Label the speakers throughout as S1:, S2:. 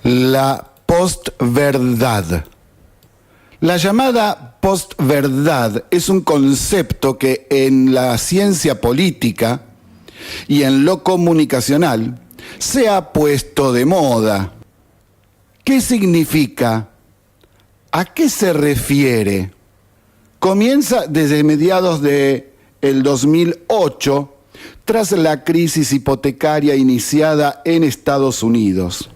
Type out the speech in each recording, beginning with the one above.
S1: La postverdad. La llamada postverdad es un concepto que en la ciencia política y en lo comunicacional se ha puesto de moda. ¿Qué significa? ¿A qué se refiere? Comienza desde mediados del 2008, tras la crisis hipotecaria iniciada en Estados Unidos.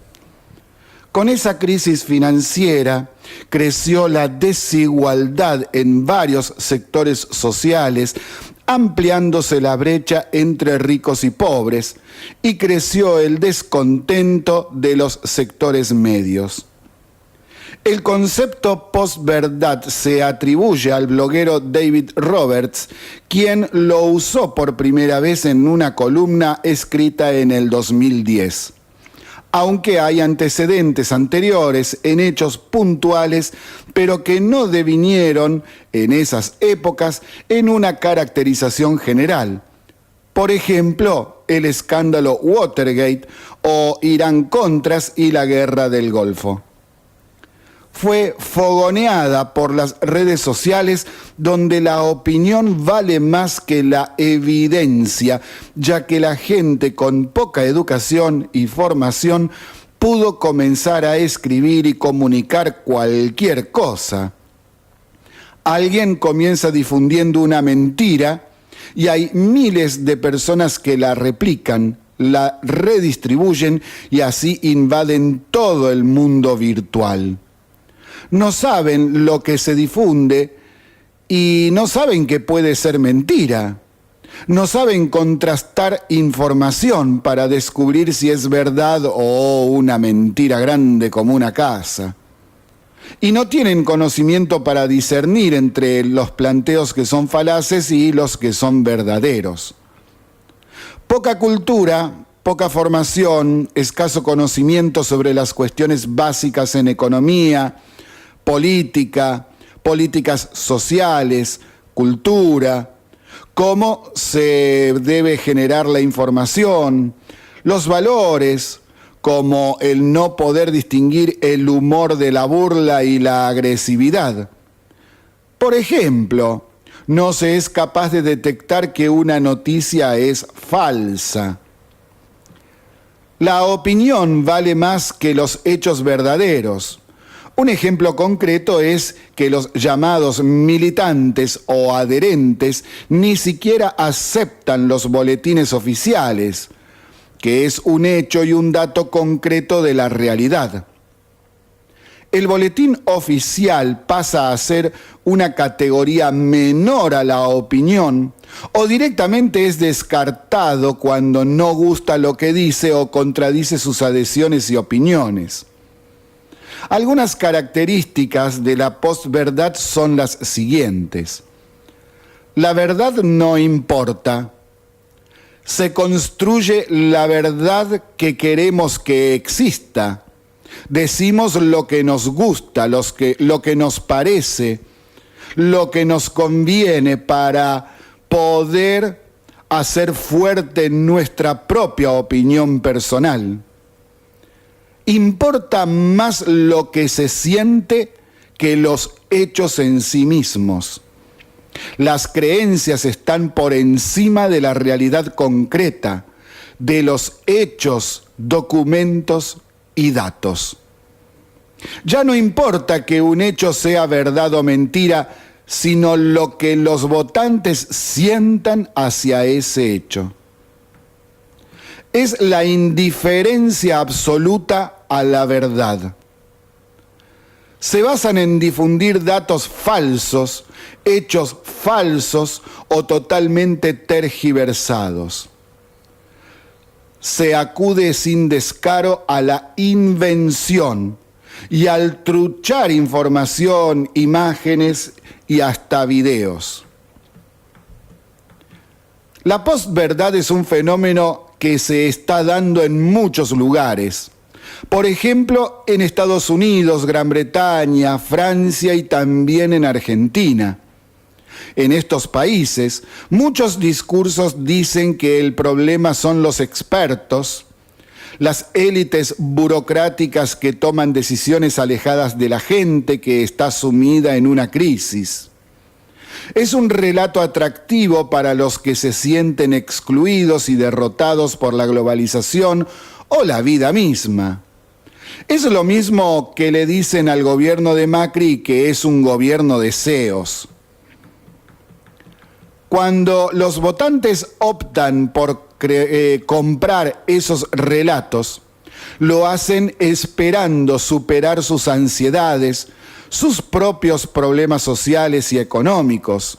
S1: Con esa crisis financiera creció la desigualdad en varios sectores sociales, ampliándose la brecha entre ricos y pobres, y creció el descontento de los sectores medios. El concepto postverdad se atribuye al bloguero David Roberts, quien lo usó por primera vez en una columna escrita en el 2010. Aunque hay antecedentes anteriores en hechos puntuales, pero que no devinieron en esas épocas en una caracterización general. Por ejemplo, el escándalo Watergate o Irán-Contras y la Guerra del Golfo. Fue fogoneada por las redes sociales, donde la opinión vale más que la evidencia, ya que la gente con poca educación y formación pudo comenzar a escribir y comunicar cualquier cosa. Alguien comienza difundiendo una mentira y hay miles de personas que la replican, la redistribuyen y así invaden todo el mundo virtual. No saben lo que se difunde y no saben que puede ser mentira. No saben contrastar información para descubrir si es verdad o una mentira grande como una casa. Y no tienen conocimiento para discernir entre los planteos que son falaces y los que son verdaderos. Poca cultura, poca formación, escaso conocimiento sobre las cuestiones básicas en economía, política, políticas sociales, cultura, cómo se debe generar la información, los valores, como el no poder distinguir el humor de la burla y la agresividad. Por ejemplo, no se es capaz de detectar que una noticia es falsa. La opinión vale más que los hechos verdaderos. Un ejemplo concreto es que los llamados militantes o adherentes ni siquiera aceptan los boletines oficiales, que es un hecho y un dato concreto de la realidad. El boletín oficial pasa a ser una categoría menor a la opinión o directamente es descartado cuando no gusta lo que dice o contradice sus adhesiones y opiniones. Algunas características de la postverdad son las siguientes. La verdad no importa. Se construye la verdad que queremos que exista. Decimos lo que nos gusta, lo que nos parece, lo que nos conviene para poder hacer fuerte nuestra propia opinión personal. Importa más lo que se siente que los hechos en sí mismos. Las creencias están por encima de la realidad concreta, de los hechos, documentos y datos. Ya no importa que un hecho sea verdad o mentira, sino lo que los votantes sientan hacia ese hecho. Es la indiferencia absoluta a la verdad. Se basan en difundir datos falsos, hechos falsos o totalmente tergiversados. Se acude sin descaro a la invención y al truchar información, imágenes y hasta videos. La postverdad es un fenómeno que se está dando en muchos lugares. Por ejemplo, en Estados Unidos, Gran Bretaña, Francia y también en Argentina. En estos países, muchos discursos dicen que el problema son los expertos, las élites burocráticas que toman decisiones alejadas de la gente que está sumida en una crisis. Es un relato atractivo para los que se sienten excluidos y derrotados por la globalización o la vida misma. Es lo mismo que le dicen al gobierno de Macri que es un gobierno de CEOs. Cuando los votantes optan por comprar esos relatos, lo hacen esperando superar sus ansiedades, sus propios problemas sociales y económicos.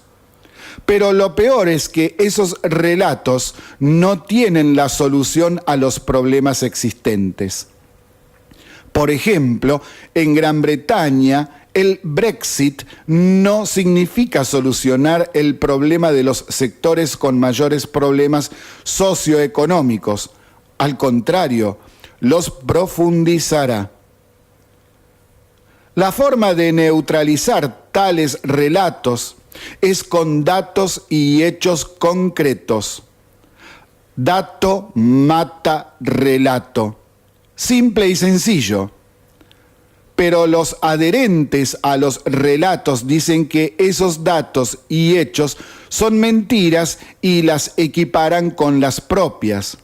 S1: Pero lo peor es que esos relatos no tienen la solución a los problemas existentes. Por ejemplo, en Gran Bretaña, el Brexit no significa solucionar el problema de los sectores con mayores problemas socioeconómicos. Al contrario, los profundizará. La forma de neutralizar tales relatos es con datos y hechos concretos. Dato mata relato. Simple y sencillo. Pero los adherentes a los relatos dicen que esos datos y hechos son mentiras y las equiparan con las propias.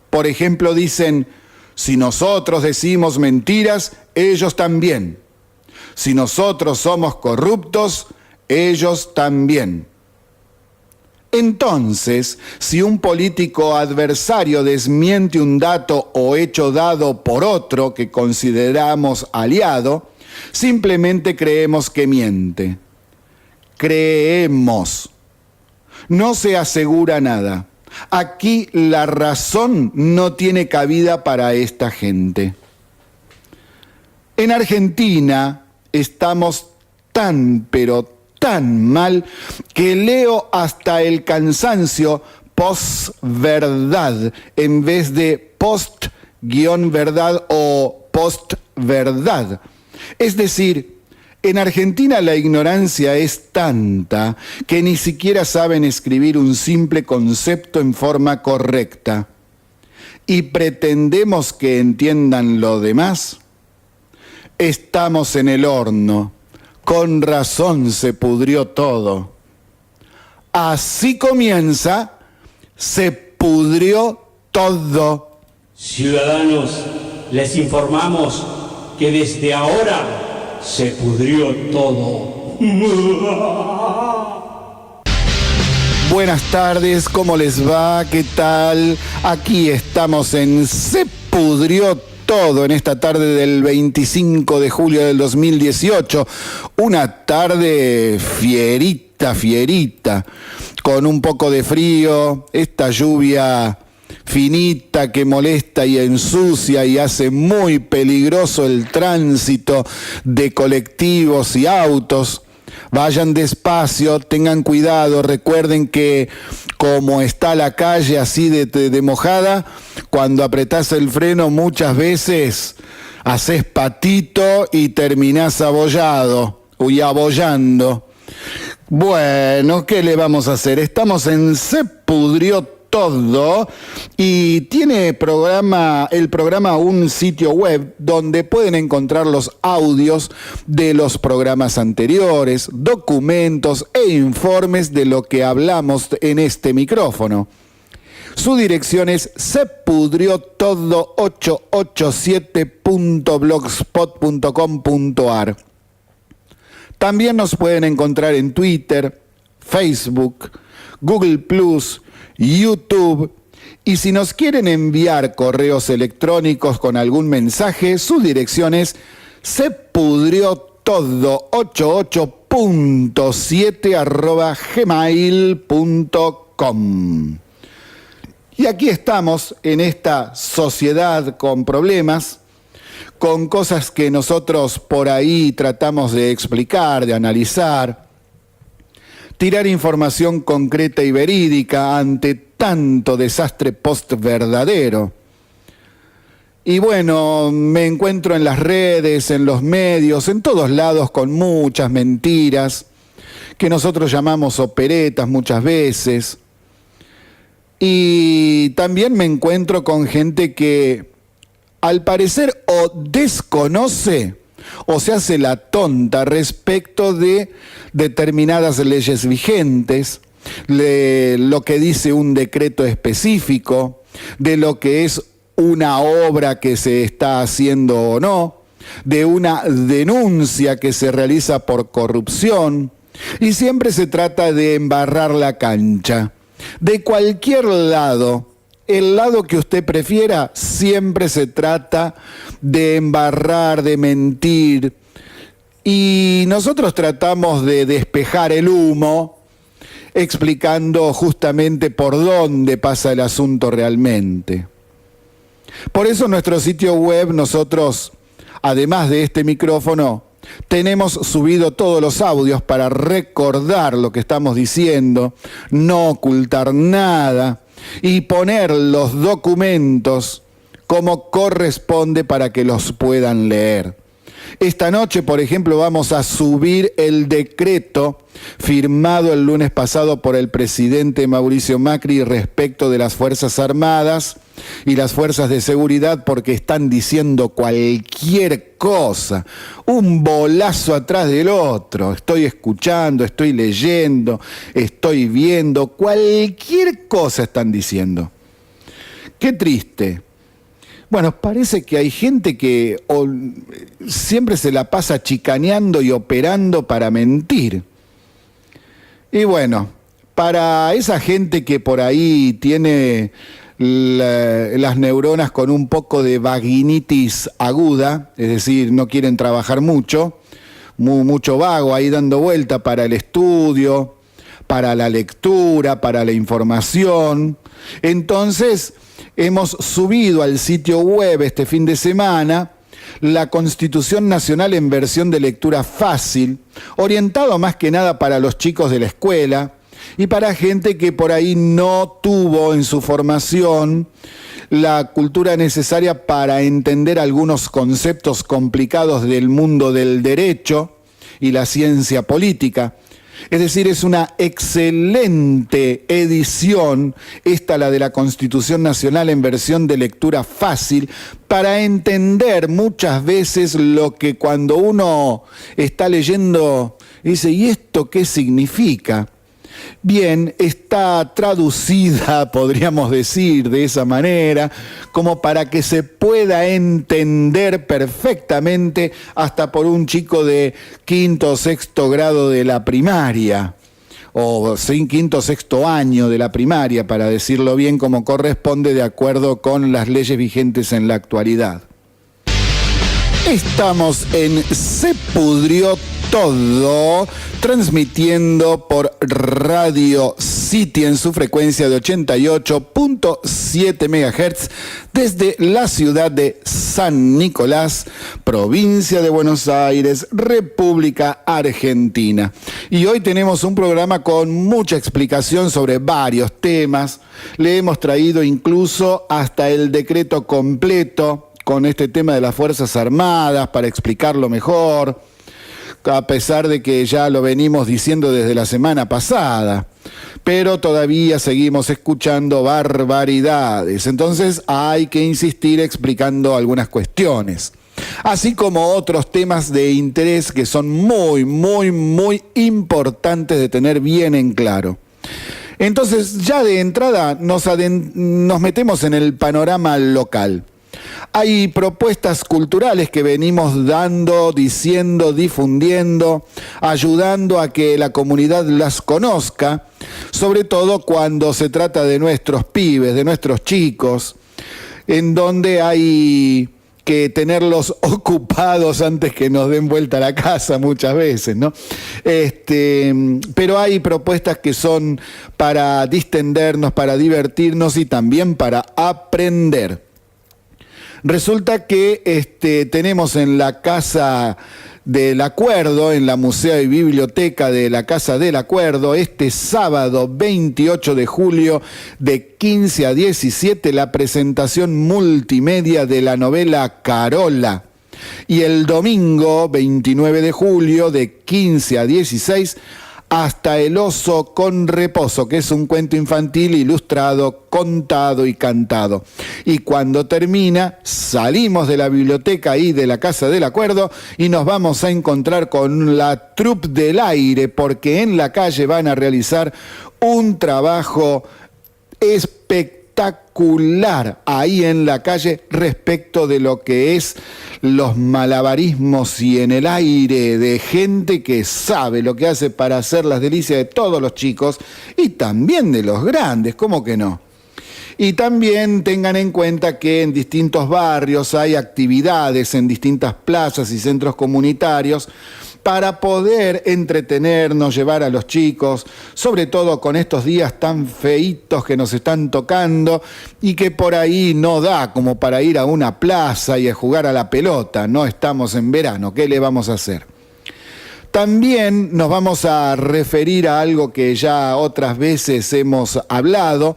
S1: Por ejemplo, dicen, si nosotros decimos mentiras, ellos también. Si nosotros somos corruptos, ellos también. Entonces, si un político adversario desmiente un dato o hecho dado por otro que consideramos aliado, simplemente creemos que miente. Creemos. No se asegura nada. Aquí la razón no tiene cabida para esta gente. En Argentina estamos pero tan mal que leo hasta el cansancio posverdad en vez de post-verdad o postverdad. Es decir, en Argentina la ignorancia es tanta que ni siquiera saben escribir un simple concepto en forma correcta. ¿Y pretendemos que entiendan lo demás? Estamos en el horno. Con razón se pudrió todo. Así comienza, se pudrió todo.
S2: Ciudadanos, les informamos que desde ahora se pudrió todo.
S1: Buenas tardes, ¿cómo les va? ¿Qué tal? Aquí estamos en Se Pudrió Todo en esta tarde del 25 de julio del 2018. Una tarde fierita, con un poco de frío, esta lluvia finita que molesta y ensucia y hace muy peligroso el tránsito de colectivos y autos. Vayan despacio, tengan cuidado, recuerden que como está la calle así de mojada, cuando apretás el freno muchas veces haces patito y terminás abollando. Bueno, ¿qué le vamos a hacer? Estamos en Se Pudrió Todo y tiene el programa un sitio web donde pueden encontrar los audios de los programas anteriores, documentos e informes de lo que hablamos en este micrófono. Su dirección es sepudriotodo887.blogspot.com.ar. También nos pueden encontrar en Twitter, Facebook, Google+, YouTube, y si nos quieren enviar correos electrónicos con algún mensaje, su dirección es sepudriotodo887@gmail.com. Y aquí estamos en esta sociedad con problemas, con cosas que nosotros por ahí tratamos de explicar, de analizar, tirar información concreta y verídica ante tanto desastre postverdadero. Y bueno, me encuentro en las redes, en los medios, en todos lados con muchas mentiras, que nosotros llamamos operetas muchas veces. Y también me encuentro con gente que al parecer o desconoce o se hace la tonta respecto de determinadas leyes vigentes, de lo que dice un decreto específico, de lo que es una obra que se está haciendo o no, de una denuncia que se realiza por corrupción, y siempre se trata de embarrar la cancha. De cualquier lado, el lado que usted prefiera, siempre se trata de embarrar, de mentir. Y nosotros tratamos de despejar el humo, explicando justamente por dónde pasa el asunto realmente. Por eso en nuestro sitio web nosotros, además de este micrófono, tenemos subido todos los audios para recordar lo que estamos diciendo, no ocultar nada y poner los documentos como corresponde para que los puedan leer. Esta noche, por ejemplo, vamos a subir el decreto firmado el lunes pasado por el presidente Mauricio Macri respecto de las Fuerzas Armadas y las Fuerzas de Seguridad, porque están diciendo cualquier cosa, un bolazo atrás del otro. Estoy escuchando, estoy leyendo, estoy viendo, cualquier cosa están diciendo. Qué triste. Bueno, parece que hay gente que siempre se la pasa chicaneando y operando para mentir. Y bueno, para esa gente que por ahí tiene las neuronas con un poco de vaginitis aguda, es decir, no quieren trabajar mucho, mucho vago ahí dando vuelta para el estudio, para la lectura, para la información, entonces hemos subido al sitio web este fin de semana la Constitución Nacional en versión de lectura fácil, orientado más que nada para los chicos de la escuela y para gente que por ahí no tuvo en su formación la cultura necesaria para entender algunos conceptos complicados del mundo del derecho y la ciencia política. Es decir, es una excelente edición, esta la de la Constitución Nacional en versión de lectura fácil, para entender muchas veces lo que cuando uno está leyendo dice, ¿y esto qué significa? Bien, está traducida, podríamos decir de esa manera, como para que se pueda entender perfectamente hasta por un chico de quinto o sexto grado de la primaria, o quinto o sexto año de la primaria, para decirlo bien como corresponde de acuerdo con las leyes vigentes en la actualidad. Estamos en Se Pudrió Todo, transmitiendo por Radio City en su frecuencia de 88.7 MHz desde la ciudad de San Nicolás, provincia de Buenos Aires, República Argentina. Y hoy tenemos un programa con mucha explicación sobre varios temas. Le hemos traído incluso hasta el decreto completo con este tema de las Fuerzas Armadas para explicarlo mejor, a pesar de que ya lo venimos diciendo desde la semana pasada, pero todavía seguimos escuchando barbaridades, entonces hay que insistir explicando algunas cuestiones, así como otros temas de interés que son muy, muy, muy importantes de tener bien en claro. Entonces, ya de entrada nos metemos en el panorama local. Hay propuestas culturales que venimos dando, diciendo, difundiendo, ayudando a que la comunidad las conozca, sobre todo cuando se trata de nuestros pibes, de nuestros chicos, en donde hay que tenerlos ocupados antes que nos den vuelta a la casa muchas veces, ¿no? Pero hay propuestas que son para distendernos, para divertirnos y también para aprender. Resulta que tenemos en la Casa del Acuerdo, en la Museo y Biblioteca de la Casa del Acuerdo, este sábado 28 de julio de 15 a 17, la presentación multimedia de la novela Carola. Y el domingo 29 de julio de 15 a 16, hasta El oso con reposo, que es un cuento infantil ilustrado, contado y cantado. Y cuando termina, salimos de la biblioteca y de la Casa del Acuerdo y nos vamos a encontrar con la Troupe del Aire, porque en la calle van a realizar un trabajo espectacular ahí en la calle respecto de lo que es los malabarismos y en el aire de gente que sabe lo que hace para hacer las delicias de todos los chicos y también de los grandes, ¿cómo que no? Y también tengan en cuenta que en distintos barrios hay actividades en distintas plazas y centros comunitarios para poder entretenernos, llevar a los chicos, sobre todo con estos días tan feitos que nos están tocando y que por ahí no da como para ir a una plaza y a jugar a la pelota. No estamos en verano, ¿qué le vamos a hacer? También nos vamos a referir a algo que ya otras veces hemos hablado,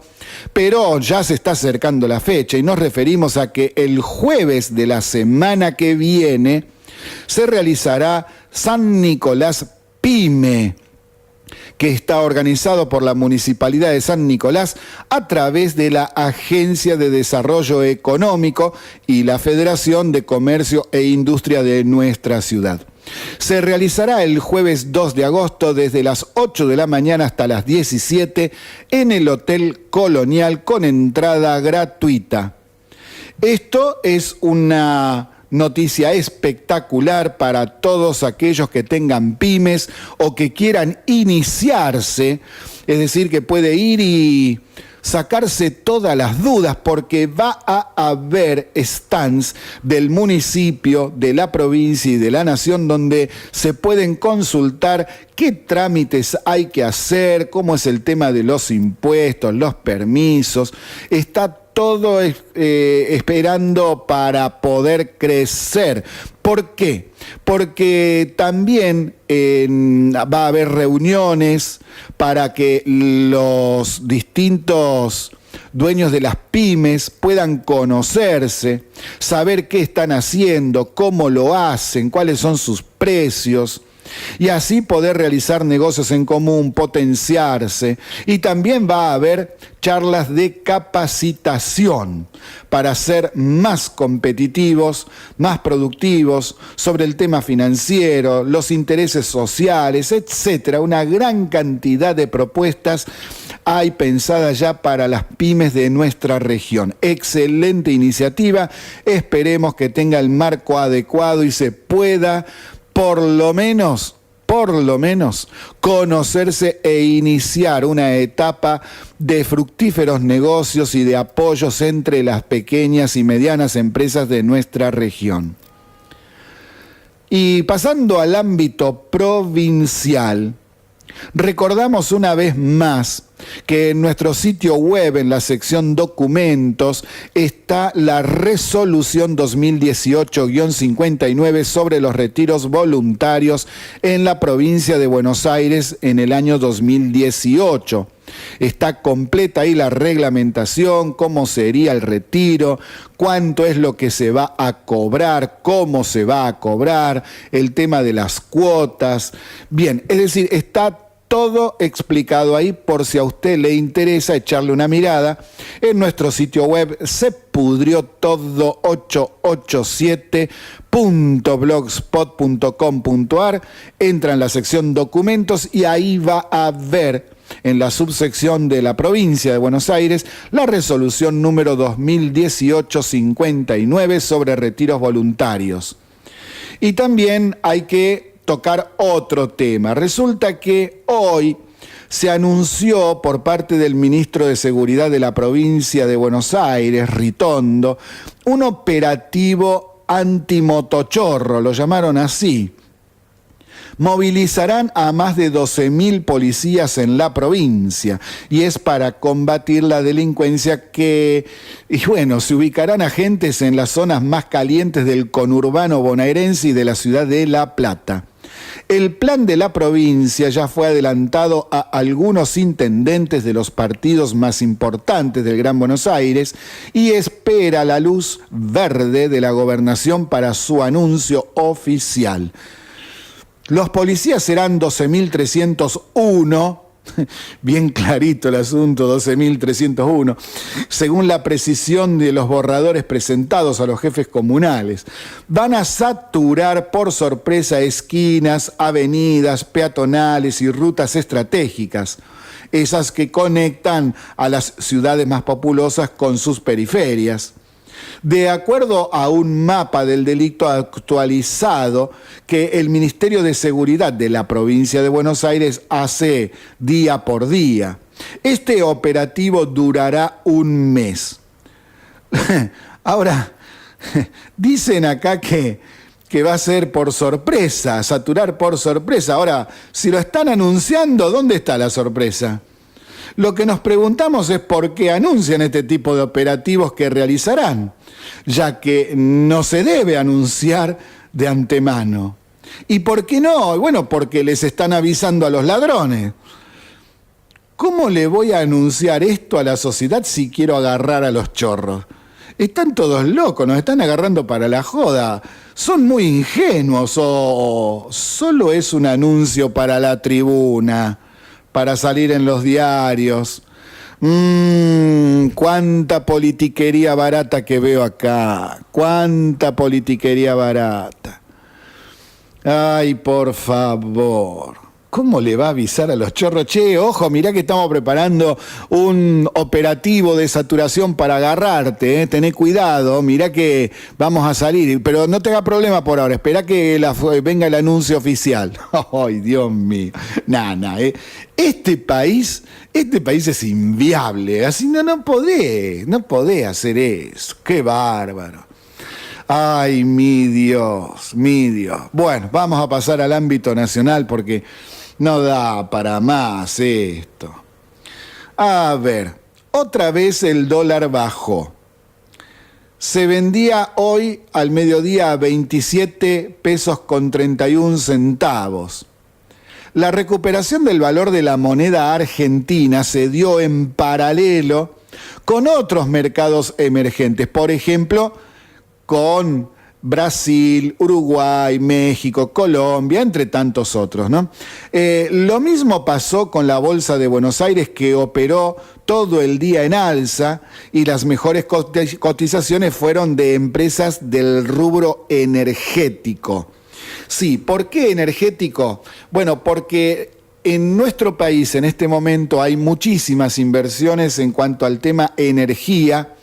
S1: pero ya se está acercando la fecha y nos referimos a que el jueves de la semana que viene se realizará San Nicolás Pyme, que está organizado por la Municipalidad de San Nicolás a través de la Agencia de Desarrollo Económico y la Federación de Comercio e Industria de nuestra ciudad. Se realizará el jueves 2 de agosto desde las 8 de la mañana hasta las 17 en el Hotel Colonial con entrada gratuita. Esto es una noticia espectacular para todos aquellos que tengan pymes o que quieran iniciarse, es decir, que puede ir y sacarse todas las dudas porque va a haber stands del municipio, de la provincia y de la nación donde se pueden consultar qué trámites hay que hacer, cómo es el tema de los impuestos, los permisos. Está todo esperando para poder crecer. ¿Por qué? Porque también va a haber reuniones para que los distintos dueños de las pymes puedan conocerse, saber qué están haciendo, cómo lo hacen, cuáles son sus precios, y así poder realizar negocios en común, potenciarse. Y también va a haber charlas de capacitación para ser más competitivos, más productivos sobre el tema financiero, los intereses sociales, etcétera. Una gran cantidad de propuestas hay pensadas ya para las pymes de nuestra región. Excelente iniciativa. Esperemos que tenga el marco adecuado y se pueda por lo menos, conocerse e iniciar una etapa de fructíferos negocios y de apoyos entre las pequeñas y medianas empresas de nuestra región. Y pasando al ámbito provincial, recordamos una vez más que en nuestro sitio web, en la sección documentos, está la resolución 2018-59 sobre los retiros voluntarios en la provincia de Buenos Aires en el año 2018. Está completa ahí la reglamentación, cómo sería el retiro, cuánto es lo que se va a cobrar, cómo se va a cobrar, el tema de las cuotas. Bien, es decir, está todo explicado ahí por si a usted le interesa echarle una mirada. En nuestro sitio web sepudriotodo887.blogspot.com.ar. Entra en la sección documentos y ahí va a ver en la subsección de la provincia de Buenos Aires la resolución número 2018-59 sobre retiros voluntarios. Y también hay que tocar otro tema. Resulta que hoy se anunció por parte del ministro de Seguridad de la provincia de Buenos Aires, Ritondo, un operativo antimotochorro, lo llamaron así. Movilizarán a más de 12.000 policías en la provincia y es para combatir la delincuencia se ubicarán agentes en las zonas más calientes del conurbano bonaerense y de la ciudad de La Plata. El plan de la provincia ya fue adelantado a algunos intendentes de los partidos más importantes del Gran Buenos Aires y espera la luz verde de la gobernación para su anuncio oficial. Los policías serán 12.301, bien clarito el asunto, 12.301, según la precisión de los borradores presentados a los jefes comunales. Van a saturar por sorpresa esquinas, avenidas, peatonales y rutas estratégicas, esas que conectan a las ciudades más populosas con sus periferias. De acuerdo a un mapa del delito actualizado que el Ministerio de Seguridad de la provincia de Buenos Aires hace día por día, este operativo durará un mes. Ahora, dicen acá que va a ser por sorpresa, saturar por sorpresa. Ahora, si lo están anunciando, ¿dónde está la sorpresa? Lo que nos preguntamos es por qué anuncian este tipo de operativos que realizarán, ya que no se debe anunciar de antemano. ¿Y por qué no? Bueno, porque les están avisando a los ladrones. ¿Cómo le voy a anunciar esto a la sociedad si quiero agarrar a los chorros? Están todos locos, nos están agarrando para la joda. Son muy ingenuos o solo es un anuncio para la tribuna, para salir en los diarios. Cuánta politiquería barata que veo acá. Cuánta politiquería barata. Ay, por favor. ¿Cómo le va a avisar a los chorros? Che, ojo, mirá que estamos preparando un operativo de saturación para agarrarte, Tené cuidado, mirá que vamos a salir, pero no te haga problema por ahora, esperá que venga el anuncio oficial. Ay, Dios mío. Este país es inviable, así no podés hacer eso. Qué bárbaro. Ay, mi Dios. Bueno, vamos a pasar al ámbito nacional porque no da para más esto. A ver, otra vez el dólar bajó. Se vendía hoy al mediodía a 27 pesos con 31 centavos. La recuperación del valor de la moneda argentina se dio en paralelo con otros mercados emergentes, por ejemplo, con Brasil, Uruguay, México, Colombia, entre tantos otros, ¿no? Lo mismo pasó con la Bolsa de Buenos Aires, que operó todo el día en alza, y las mejores cotizaciones fueron de empresas del rubro energético. Sí, ¿por qué energético? Bueno, porque en nuestro país en este momento hay muchísimas inversiones en cuanto al tema energía,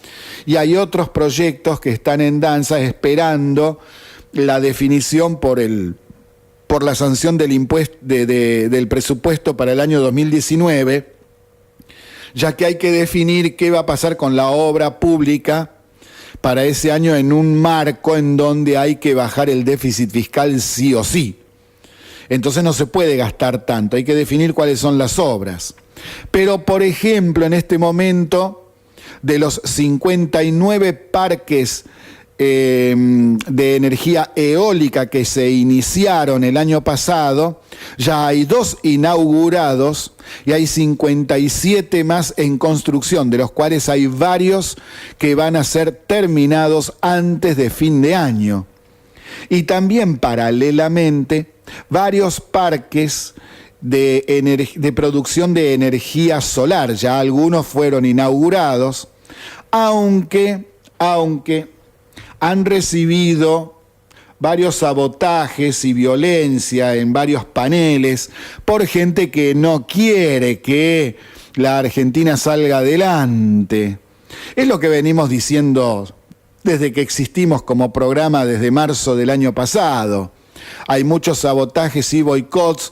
S1: y hay otros proyectos que están en danza esperando la definición por la sanción del impuesto del presupuesto para el año 2019, ya que hay que definir qué va a pasar con la obra pública para ese año en un marco en donde hay que bajar el déficit fiscal sí o sí. Entonces no se puede gastar tanto, hay que definir cuáles son las obras. Pero, por ejemplo, en este momento, de los 59 parques de energía eólica que se iniciaron el año pasado, ya hay 2 inaugurados y hay 57 más en construcción, de los cuales hay varios que van a ser terminados antes de fin de año. Y también, paralelamente, varios parques de producción de energía solar, ya algunos fueron inaugurados, aunque han recibido varios sabotajes y violencia en varios paneles por gente que no quiere que la Argentina salga adelante. Es lo que venimos diciendo desde que existimos como programa desde marzo del año pasado. Hay muchos sabotajes y boicots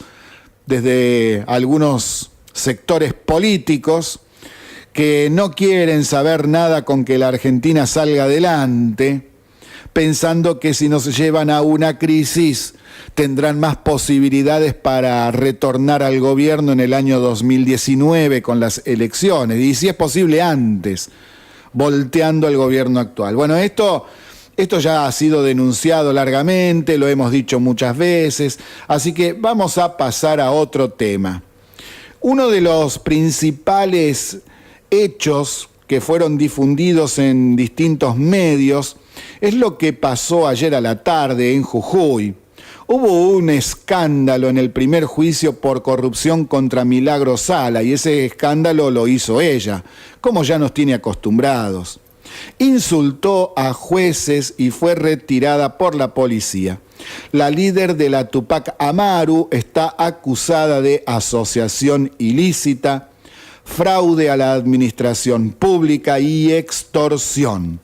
S1: desde algunos sectores políticos que no quieren saber nada con que la Argentina salga adelante, pensando que si nos llevan a una crisis tendrán más posibilidades para retornar al gobierno en el año 2019 con las elecciones, y si es posible antes, volteando al gobierno actual. Bueno, esto ya ha sido denunciado largamente, lo hemos dicho muchas veces, así que vamos a pasar a otro tema. Uno de los principales hechos que fueron difundidos en distintos medios es lo que pasó ayer a la tarde en Jujuy. Hubo un escándalo en el primer juicio por corrupción contra Milagro Sala y ese escándalo lo hizo ella, como ya nos tiene acostumbrados. Insultó a jueces y fue retirada por la policía. La líder de la Tupac Amaru está acusada de asociación ilícita, fraude a la administración pública y extorsión.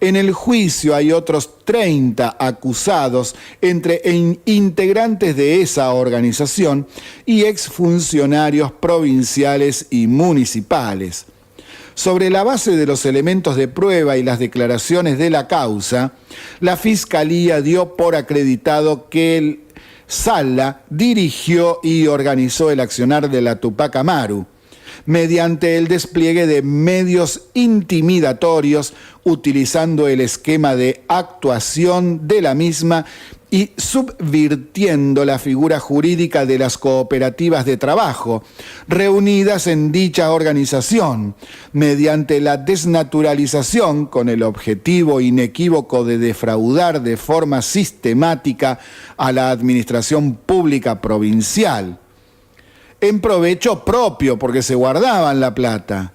S1: En el juicio hay otros 30 acusados entre integrantes de esa organización y exfuncionarios provinciales y municipales. Sobre la base de los elementos de prueba y las declaraciones de la causa, la Fiscalía dio por acreditado que el Sala dirigió y organizó el accionar de la Tupac Amaru mediante el despliegue de medios intimidatorios, utilizando el esquema de actuación de la misma y subvirtiendo la figura jurídica de las cooperativas de trabajo reunidas en dicha organización, mediante la desnaturalización con el objetivo inequívoco de defraudar de forma sistemática a la administración pública provincial, en provecho propio, porque se guardaban la plata,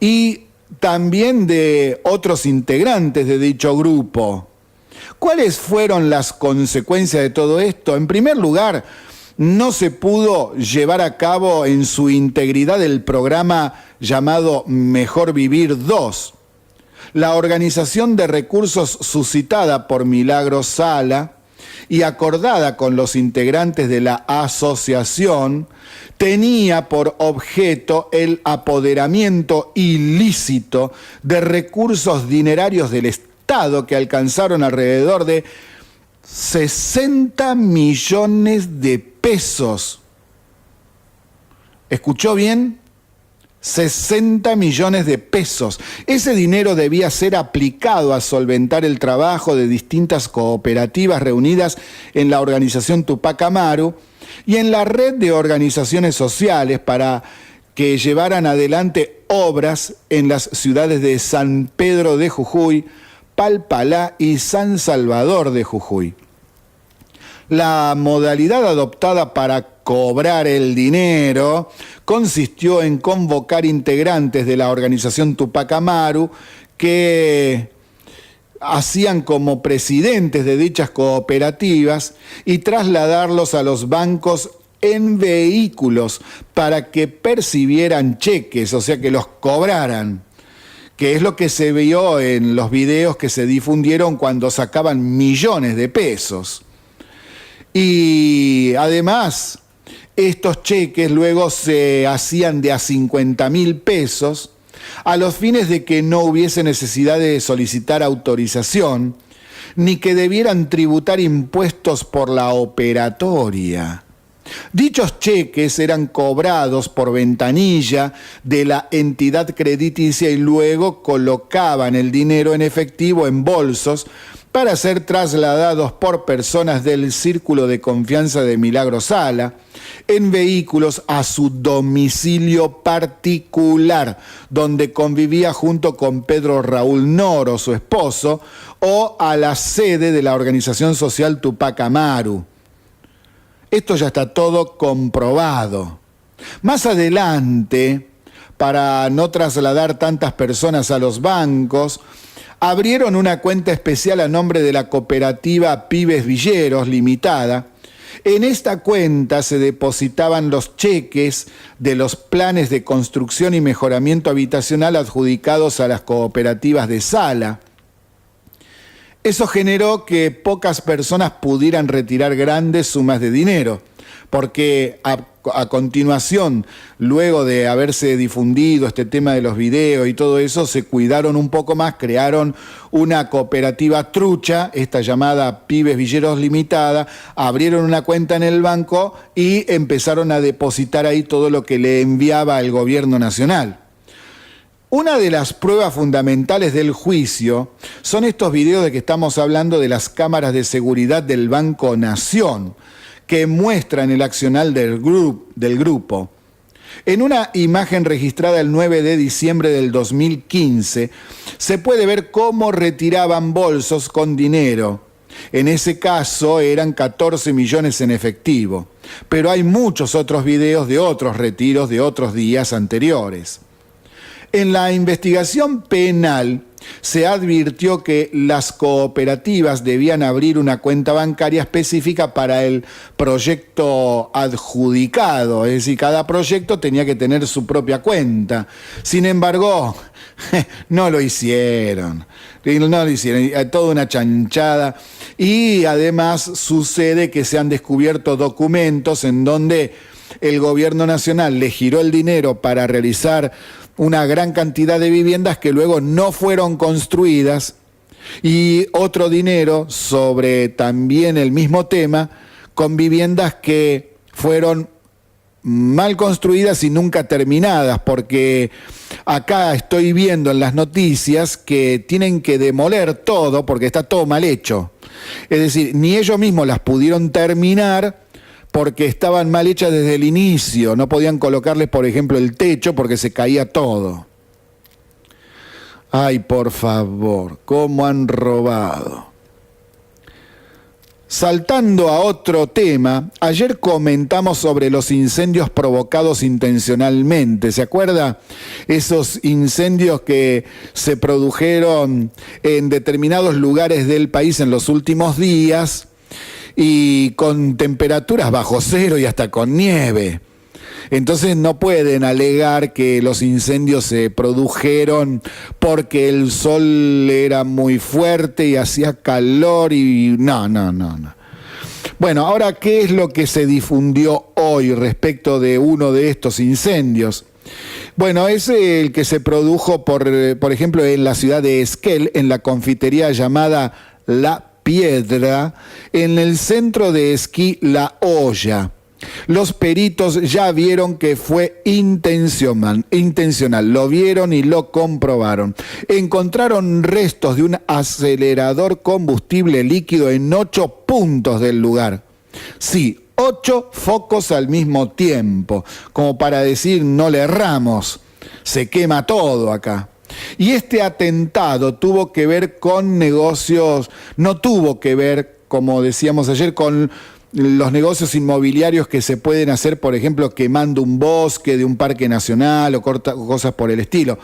S1: y también de otros integrantes de dicho grupo. ¿Cuáles fueron las consecuencias de todo esto? En primer lugar, no se pudo llevar a cabo en su integridad el programa llamado Mejor Vivir 2. La organización de recursos suscitada por Milagro Sala y acordada con los integrantes de la asociación, tenía por objeto el apoderamiento ilícito de recursos dinerarios del Estado que alcanzaron alrededor de 60 millones de pesos. ¿Escuchó bien? 60 millones de pesos. Ese dinero debía ser aplicado a solventar el trabajo de distintas cooperativas reunidas en la organización Tupac Amaru y en la red de organizaciones sociales para que llevaran adelante obras en las ciudades de San Pedro de Jujuy, Palpalá y San Salvador de Jujuy. La modalidad adoptada para cobrar el dinero consistió en convocar integrantes de la organización Tupac Amaru que hacían como presidentes de dichas cooperativas y trasladarlos a los bancos en vehículos para que percibieran cheques, o sea que los cobraran, que es lo que se vio en los videos que se difundieron cuando sacaban millones de pesos. Y además, estos cheques luego se hacían de a 50.000 pesos a los fines de que no hubiese necesidad de solicitar autorización ni que debieran tributar impuestos por la operatoria. Dichos cheques eran cobrados por ventanilla de la entidad crediticia y luego colocaban el dinero en efectivo en bolsos para ser trasladados por personas del círculo de confianza de Milagro Sala en vehículos a su domicilio particular, donde convivía junto con Pedro Raúl Noro, su esposo, o a la sede de la organización social Tupac Amaru. Esto ya está todo comprobado. Más adelante, para no trasladar tantas personas a los bancos, abrieron una cuenta especial a nombre de la cooperativa Pibes Villeros Limitada. En esta cuenta se depositaban los cheques de los planes de construcción y mejoramiento habitacional adjudicados a las cooperativas de Sala. Eso generó que pocas personas pudieran retirar grandes sumas de dinero, porque a continuación, luego de haberse difundido este tema de los videos y todo eso, se cuidaron un poco más, crearon una cooperativa trucha, esta llamada Pibes Villeros Limitada, abrieron una cuenta en el banco y empezaron a depositar ahí todo lo que le enviaba el gobierno nacional. Una de las pruebas fundamentales del juicio son estos videos de que estamos hablando de las cámaras de seguridad del Banco Nación, que muestran el accionar del grupo. En una imagen registrada el 9 de diciembre del 2015, se puede ver cómo retiraban bolsos con dinero. En ese caso eran 14 millones en efectivo, pero hay muchos otros videos de otros retiros de otros días anteriores. En la investigación penal se advirtió que las cooperativas debían abrir una cuenta bancaria específica para el proyecto adjudicado, es decir, cada proyecto tenía que tener su propia cuenta. Sin embargo, no lo hicieron, toda una chanchada. Y además sucede que se han descubierto documentos en donde el gobierno nacional le giró el dinero para realizar una gran cantidad de viviendas que luego no fueron construidas, y otro dinero sobre también el mismo tema, con viviendas que fueron mal construidas y nunca terminadas, porque acá estoy viendo en las noticias que tienen que demoler todo porque está todo mal hecho. Es decir, ni ellos mismos las pudieron terminar porque estaban mal hechas desde el inicio, no podían colocarles, por ejemplo, el techo porque se caía todo. Ay, por favor, cómo han robado. Saltando a otro tema, ayer comentamos sobre los incendios provocados intencionalmente. ¿Se acuerda? Esos incendios que se produjeron en determinados lugares del país en los últimos días, y con temperaturas bajo cero y hasta con nieve. Entonces no pueden alegar que los incendios se produjeron porque el sol era muy fuerte y hacía calor y no. Bueno, ahora, ¿qué es lo que se difundió hoy respecto de uno de estos incendios? Bueno, es el que se produjo, por ejemplo, en la ciudad de Esquel, en la confitería llamada La Piedra, en el centro de esquí La Olla. Los peritos ya vieron que fue intencional, lo vieron y lo comprobaron. Encontraron restos de un acelerador combustible líquido en 8 puntos del lugar. Sí, 8 focos al mismo tiempo, como para decir, no le erramos, se quema todo acá. Y este atentado tuvo que ver con negocios, no tuvo que ver, como decíamos ayer, con los negocios inmobiliarios que se pueden hacer, por ejemplo, quemando un bosque de un parque nacional o cosas por el estilo.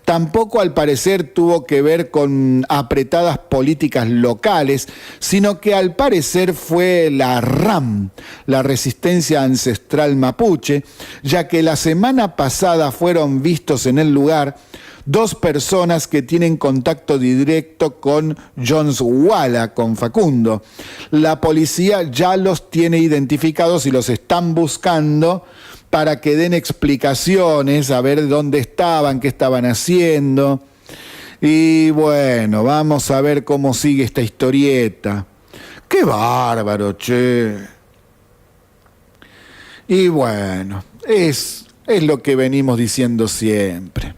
S1: Tampoco, al parecer, tuvo que ver con apretadas políticas locales, sino que al parecer fue la RAM, la Resistencia Ancestral Mapuche, ya que la semana pasada fueron vistos en el lugar 2 personas que tienen contacto directo con Jones Walla, con Facundo. La policía ya los tiene identificados y los están buscando para que den explicaciones, a ver dónde estaban, qué estaban haciendo. Y bueno, vamos a ver cómo sigue esta historieta. ¡Qué bárbaro, che! Y bueno, es lo que venimos diciendo siempre.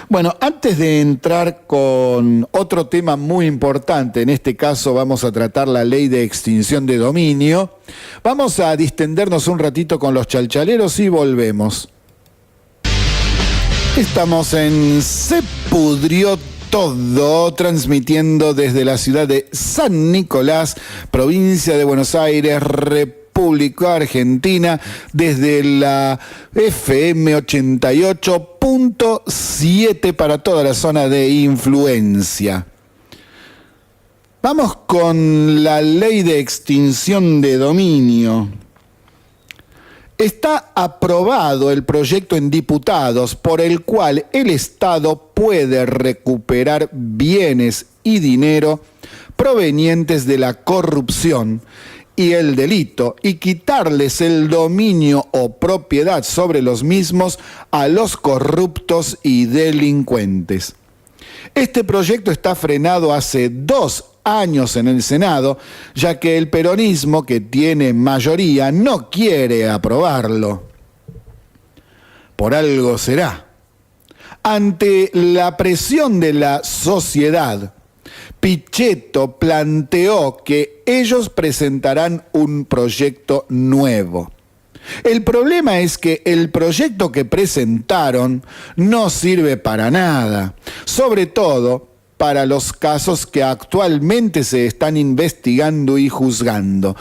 S1: Bueno, antes de entrar con otro tema muy importante, en este caso vamos a tratar la ley de extinción de dominio, vamos a distendernos un ratito con los chalchaleros y volvemos. Estamos en Se Pudrió Todo, transmitiendo desde la ciudad de San Nicolás, provincia de Buenos Aires, República Argentina, desde la FM 88.7 para toda la zona de influencia. Vamos con la ley de extinción de dominio. Está aprobado el proyecto en diputados por el cual el Estado puede recuperar bienes y dinero provenientes de la corrupción y el delito y quitarles el dominio o propiedad sobre los mismos a los corruptos y delincuentes. Este proyecto está frenado hace 2 años en el Senado, ya que el peronismo, que tiene mayoría, no quiere aprobarlo. Por algo será. Ante la presión de la sociedad, Pichetto planteó que ellos presentarán un proyecto nuevo. El problema es que el proyecto que presentaron no sirve para nada, sobre todo para los casos que actualmente se están investigando y juzgando.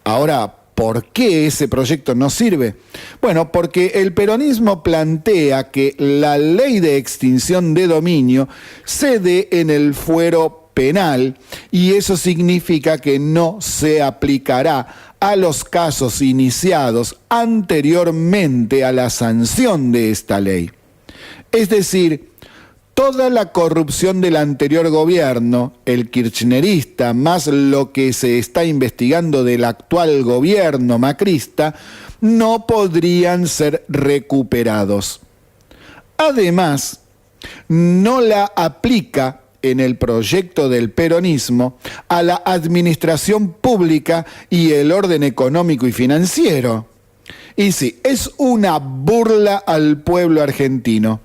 S1: Ahora, ¿por qué ese proyecto no sirve? Bueno, porque el peronismo plantea que la ley de extinción de dominio cede en el fuero penal y eso significa que no se aplicará a los casos iniciados anteriormente a la sanción de esta ley. Es decir, toda la corrupción del anterior gobierno, el kirchnerista, más lo que se está investigando del actual gobierno macrista, no podrían ser recuperados. Además, no la aplica en el proyecto del peronismo a la administración pública y el orden económico y financiero. Y sí, es una burla al pueblo argentino.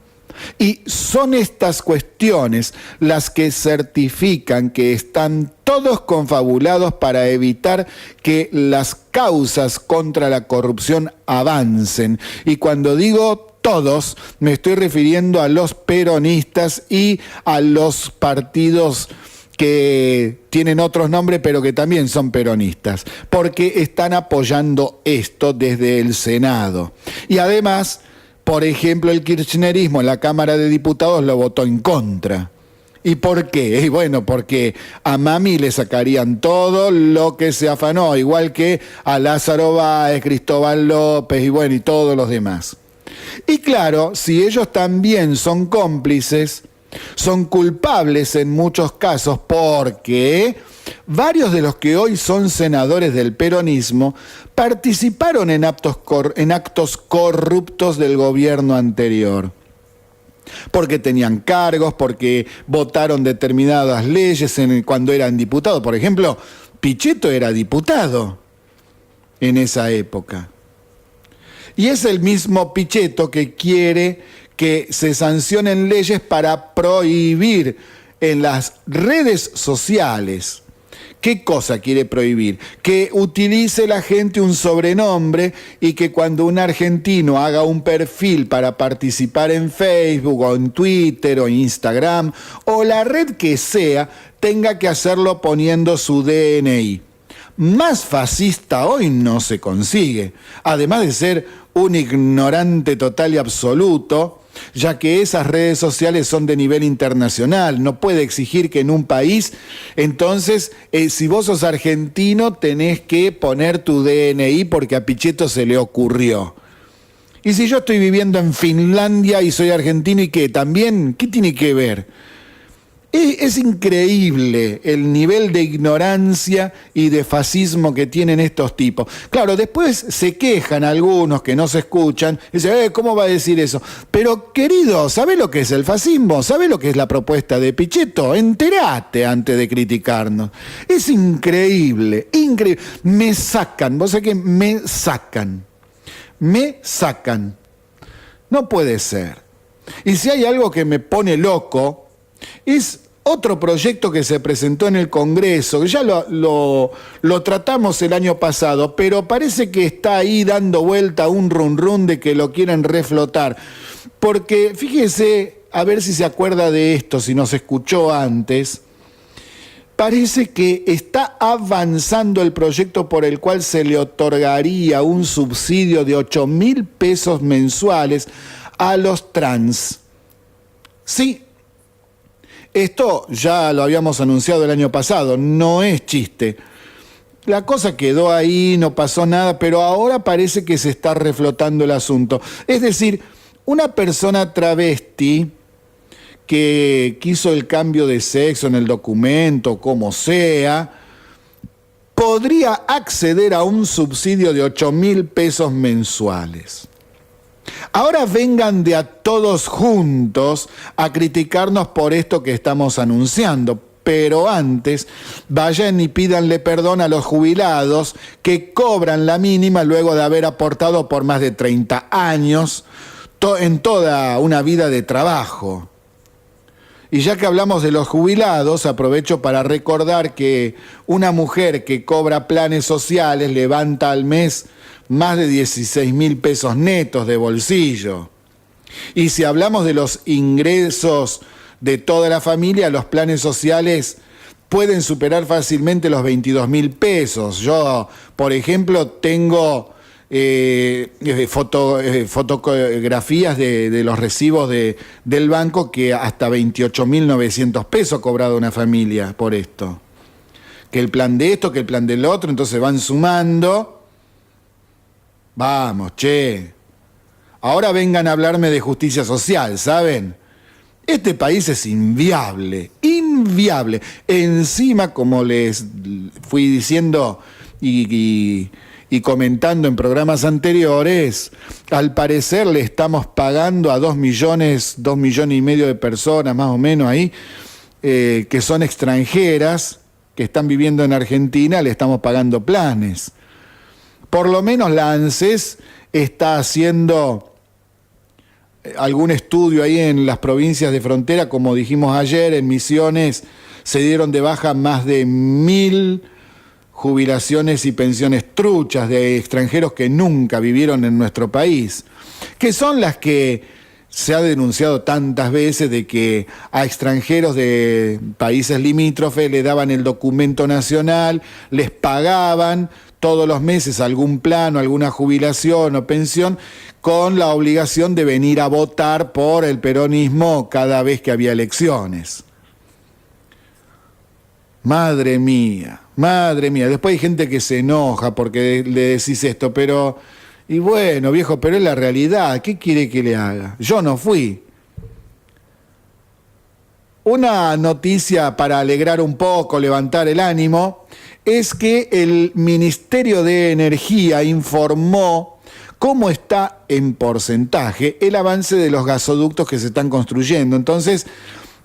S1: Y son estas cuestiones las que certifican que están todos confabulados para evitar que las causas contra la corrupción avancen. Y cuando digo todos, me estoy refiriendo a los peronistas y a los partidos que tienen otros nombres pero que también son peronistas, porque están apoyando esto desde el Senado. Y además, por ejemplo, el kirchnerismo en la Cámara de Diputados lo votó en contra. ¿Y por qué? Y bueno, porque a Mami le sacarían todo lo que se afanó, igual que a Lázaro Báez, Cristóbal López y bueno, y todos los demás. Y claro, si ellos también son cómplices, son culpables en muchos casos porque varios de los que hoy son senadores del peronismo participaron en actos corruptos del gobierno anterior. Porque tenían cargos, porque votaron determinadas leyes cuando eran diputados. Por ejemplo, Pichetto era diputado en esa época. Y es el mismo Pichetto que quiere que se sancionen leyes para prohibir en las redes sociales. ¿Qué cosa quiere prohibir? Que utilice la gente un sobrenombre y que cuando un argentino haga un perfil para participar en Facebook o en Twitter o Instagram o la red que sea, tenga que hacerlo poniendo su DNI. Más fascista hoy no se consigue, además de ser un ignorante total y absoluto, ya que esas redes sociales son de nivel internacional, no puede exigir que en un país, entonces, si vos sos argentino, tenés que poner tu DNI porque a Pichetto se le ocurrió. Y si yo estoy viviendo en Finlandia y soy argentino, ¿y qué? ¿También? ¿Qué tiene que ver? Es increíble el nivel de ignorancia y de fascismo que tienen estos tipos. Claro, después se quejan algunos que no se escuchan, y dicen, ¿cómo va a decir eso? Pero querido, ¿sabe lo que es el fascismo? ¿Sabe lo que es la propuesta de Pichetto? Enterate antes de criticarnos. Es increíble, increíble. Me sacan, vos sabés que me sacan. No puede ser. Y si hay algo que me pone loco, es otro proyecto que se presentó en el Congreso, que ya lo tratamos el año pasado, pero parece que está ahí dando vuelta un run de que lo quieren reflotar. Porque fíjese, a ver si se acuerda de esto, si nos escuchó antes, parece que está avanzando el proyecto por el cual se le otorgaría un subsidio de 8.000 pesos mensuales a los trans. Sí. Esto ya lo habíamos anunciado el año pasado, no es chiste. La cosa quedó ahí, no pasó nada, pero ahora parece que se está reflotando el asunto. Es decir, una persona travesti que quiso el cambio de sexo en el documento, como sea, podría acceder a un subsidio de 8.000 pesos mensuales. Ahora vengan de a todos juntos a criticarnos por esto que estamos anunciando, pero antes vayan y pídanle perdón a los jubilados que cobran la mínima luego de haber aportado por más de 30 años en toda una vida de trabajo. Y ya que hablamos de los jubilados, aprovecho para recordar que una mujer que cobra planes sociales levanta al mes más de 16.000 pesos netos de bolsillo. Y si hablamos de los ingresos de toda la familia, los planes sociales pueden superar fácilmente los 22.000 pesos. Yo, por ejemplo, tengo fotografías de los recibos del banco que hasta 28.900 pesos ha cobrado una familia por esto. Que el plan de esto, que el plan del otro, entonces van sumando. Vamos, che. Ahora vengan a hablarme de justicia social, ¿saben? Este país es inviable, inviable. Encima, como les fui diciendo y comentando en programas anteriores, al parecer le estamos pagando a 2 millones y medio de personas, más o menos ahí, que son extranjeras, que están viviendo en Argentina, le estamos pagando planes. Por lo menos la ANSES está haciendo algún estudio ahí en las provincias de frontera, como dijimos ayer, en Misiones se dieron de baja más de 1.000 jubilaciones y pensiones truchas de extranjeros que nunca vivieron en nuestro país, que son las que se ha denunciado tantas veces de que a extranjeros de países limítrofes le daban el documento nacional, les pagaban todos los meses algún plano, alguna jubilación o pensión, con la obligación de venir a votar por el peronismo cada vez que había elecciones. Madre mía, madre mía. Después hay gente que se enoja porque le decís esto, pero... Y bueno, viejo, pero es la realidad. ¿Qué quiere que le haga? Yo no fui. Una noticia para alegrar un poco, levantar el ánimo, es que el Ministerio de Energía informó cómo está en porcentaje el avance de los gasoductos que se están construyendo. Entonces,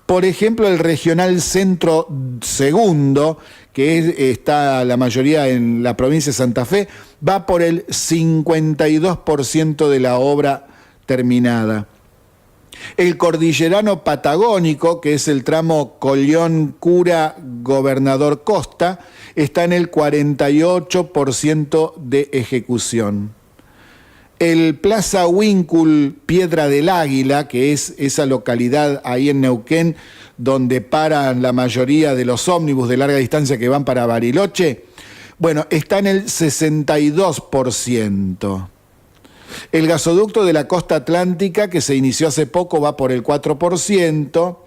S1: por ejemplo, el Regional Centro Segundo, que está la mayoría en la provincia de Santa Fe, va por el 52% de la obra terminada. El Cordillerano Patagónico, que es el tramo Collón-Cura-Gobernador Costa, está en el 48% de ejecución. El Plaza Huíncul Piedra del Águila, que es esa localidad ahí en Neuquén, donde paran la mayoría de los ómnibus de larga distancia que van para Bariloche, bueno, está en el 62%. El gasoducto de la costa atlántica, que se inició hace poco, va por el 4%,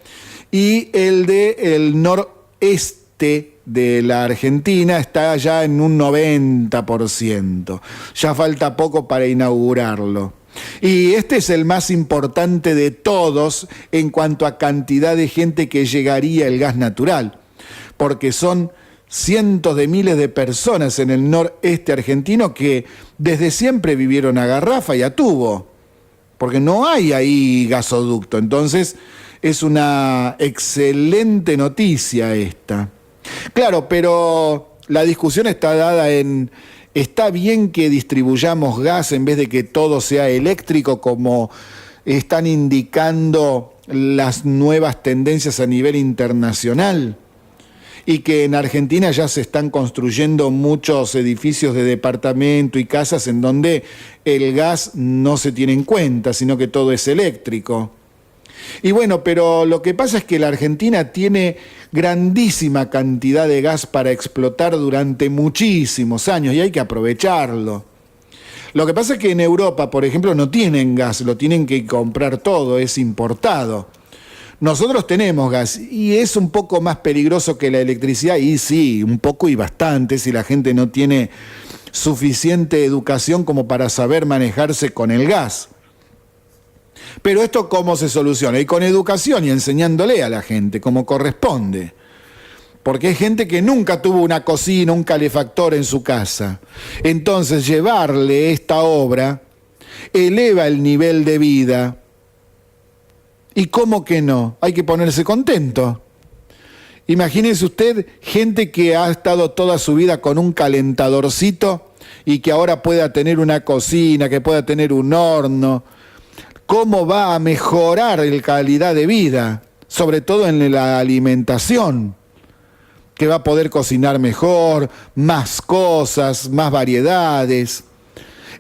S1: y el del noreste de la Argentina está ya en un 90%. Ya falta poco para inaugurarlo. Y este es el más importante de todos en cuanto a cantidad de gente que llegaría el gas natural, porque son cientos de miles de personas en el noreste argentino que desde siempre vivieron a garrafa y a tubo, porque no hay ahí gasoducto. Entonces es una excelente noticia esta. Claro, pero la discusión está dada en... ¿Está bien que distribuyamos gas en vez de que todo sea eléctrico, como están indicando las nuevas tendencias a nivel internacional? Y que en Argentina ya se están construyendo muchos edificios de departamento y casas en donde el gas no se tiene en cuenta, sino que todo es eléctrico. Y bueno, pero lo que pasa es que la Argentina tiene grandísima cantidad de gas para explotar durante muchísimos años y hay que aprovecharlo. Lo que pasa es que en Europa, por ejemplo, no tienen gas, lo tienen que comprar todo, es importado. Nosotros tenemos gas y es un poco más peligroso que la electricidad, y sí, un poco y bastante, si la gente no tiene suficiente educación como para saber manejarse con el gas. Pero esto ¿cómo se soluciona? Y con educación y enseñándole a la gente como corresponde. Porque hay gente que nunca tuvo una cocina, un calefactor en su casa. Entonces llevarle esta obra eleva el nivel de vida. ¿Y cómo que no? Hay que ponerse contento. Imagínese usted gente que ha estado toda su vida con un calentadorcito y que ahora pueda tener una cocina, que pueda tener un horno. ¿Cómo va a mejorar la calidad de vida? Sobre todo en la alimentación, que va a poder cocinar mejor, más cosas, más variedades.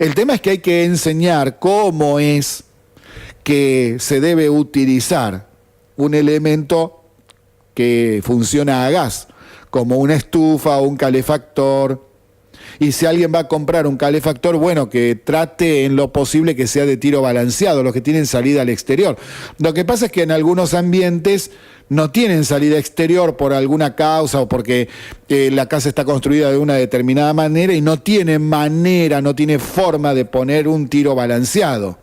S1: El tema es que hay que enseñar cómo es que se debe utilizar un elemento que funciona a gas, como una estufa o un calefactor. Y si alguien va a comprar un calefactor, bueno, que trate en lo posible que sea de tiro balanceado, los que tienen salida al exterior. Lo que pasa es que en algunos ambientes no tienen salida exterior por alguna causa o porque la casa está construida de una determinada manera y no tiene forma de poner un tiro balanceado.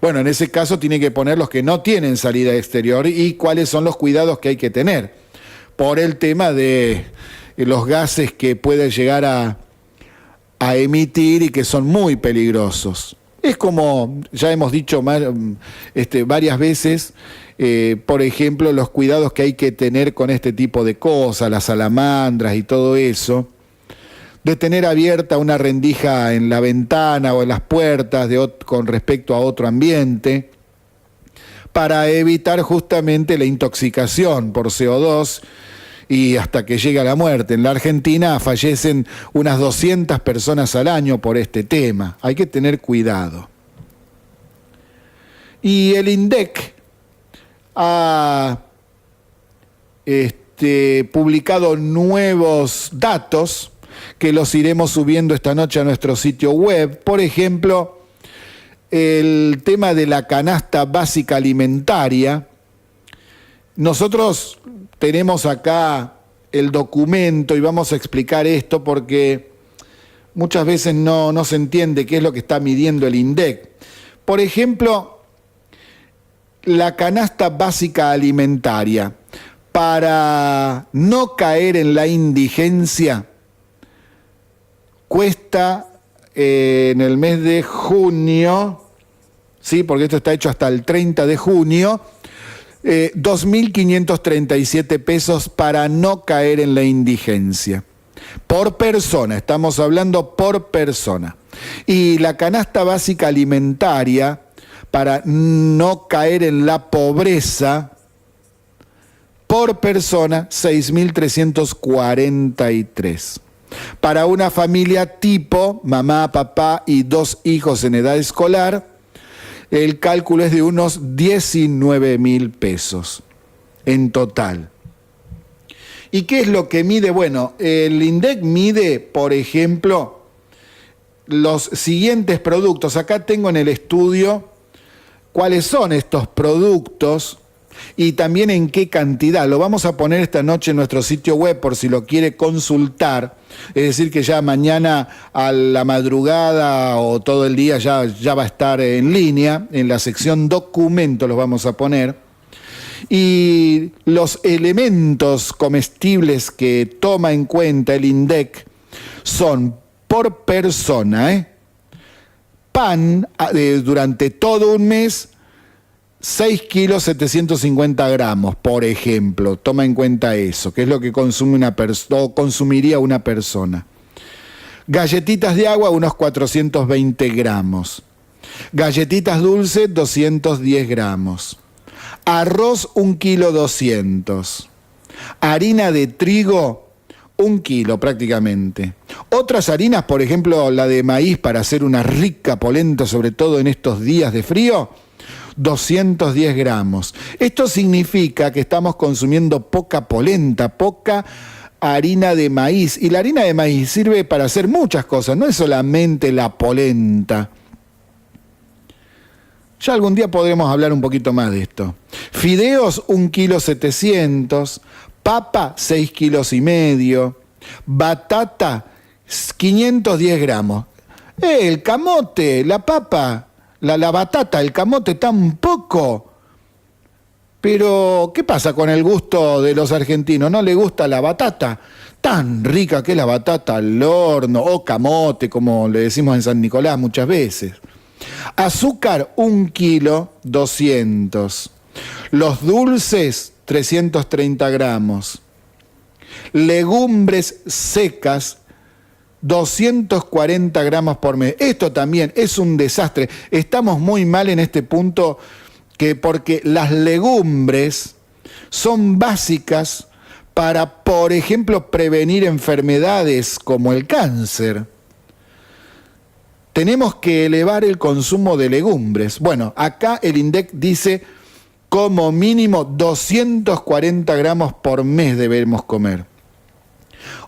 S1: Bueno, en ese caso tiene que poner los que no tienen salida exterior y cuáles son los cuidados que hay que tener por el tema de los gases que puede llegar a emitir y que son muy peligrosos. Es como ya hemos dicho varias veces, por ejemplo, los cuidados que hay que tener con este tipo de cosas, las salamandras y todo eso, de tener abierta una rendija en la ventana o en las puertas con respecto a otro ambiente, para evitar justamente la intoxicación por CO2 y hasta que llegue a la muerte. En la Argentina fallecen unas 200 personas al año por este tema. Hay que tener cuidado. Y el INDEC ha publicado nuevos datos que los iremos subiendo esta noche a nuestro sitio web. Por ejemplo, el tema de la canasta básica alimentaria. Nosotros tenemos acá el documento y vamos a explicar esto porque muchas veces no se entiende qué es lo que está midiendo el INDEC. Por ejemplo, la canasta básica alimentaria, para no caer en la indigencia, cuesta en el mes de junio, ¿sí? Porque esto está hecho hasta el 30 de junio, 2.537 pesos para no caer en la indigencia. Por persona, estamos hablando por persona. Y la canasta básica alimentaria, para no caer en la pobreza, por persona, 6.343. Para una familia tipo, mamá, papá y 2 hijos en edad escolar, el cálculo es de unos 19.000 pesos en total. ¿Y qué es lo que mide? Bueno, el INDEC mide, por ejemplo, los siguientes productos. Acá tengo en el estudio cuáles son estos productos y también en qué cantidad. Lo vamos a poner esta noche en nuestro sitio web por si lo quiere consultar. Es decir, que ya mañana a la madrugada o todo el día ya va a estar en línea. En la sección documentos los vamos a poner. Y los elementos comestibles que toma en cuenta el INDEC son por persona, pan durante todo un mes, 6 kilos 750 gramos, por ejemplo. Toma en cuenta eso, que es lo que consume consumiría una persona. Galletitas de agua, unos 420 gramos. Galletitas dulces, 210 gramos. Arroz, 1 kilo 200. Harina de trigo, 1 kilo prácticamente. Otras harinas, por ejemplo, la de maíz para hacer una rica polenta, sobre todo en estos días de frío, 210 gramos. Esto significa que estamos consumiendo poca polenta, poca harina de maíz. Y la harina de maíz sirve para hacer muchas cosas, no es solamente la polenta. Ya algún día podremos hablar un poquito más de esto. Fideos, 1 kilo 700. Papa, 6 kilos y medio. Batata, 510 gramos. El camote, la papa, la batata, el camote tampoco. Pero, ¿qué pasa con el gusto de los argentinos? ¿No le gusta la batata? Tan rica que es la batata al horno, o camote, como le decimos en San Nicolás muchas veces. Azúcar, 1 kilo 200. Los dulces, 330 gramos. Legumbres secas, 240 gramos por mes. Esto también es un desastre. Estamos muy mal en este punto porque las legumbres son básicas para, por ejemplo, prevenir enfermedades como el cáncer. Tenemos que elevar el consumo de legumbres. Bueno, acá el INDEC dice como mínimo 240 gramos por mes debemos comer.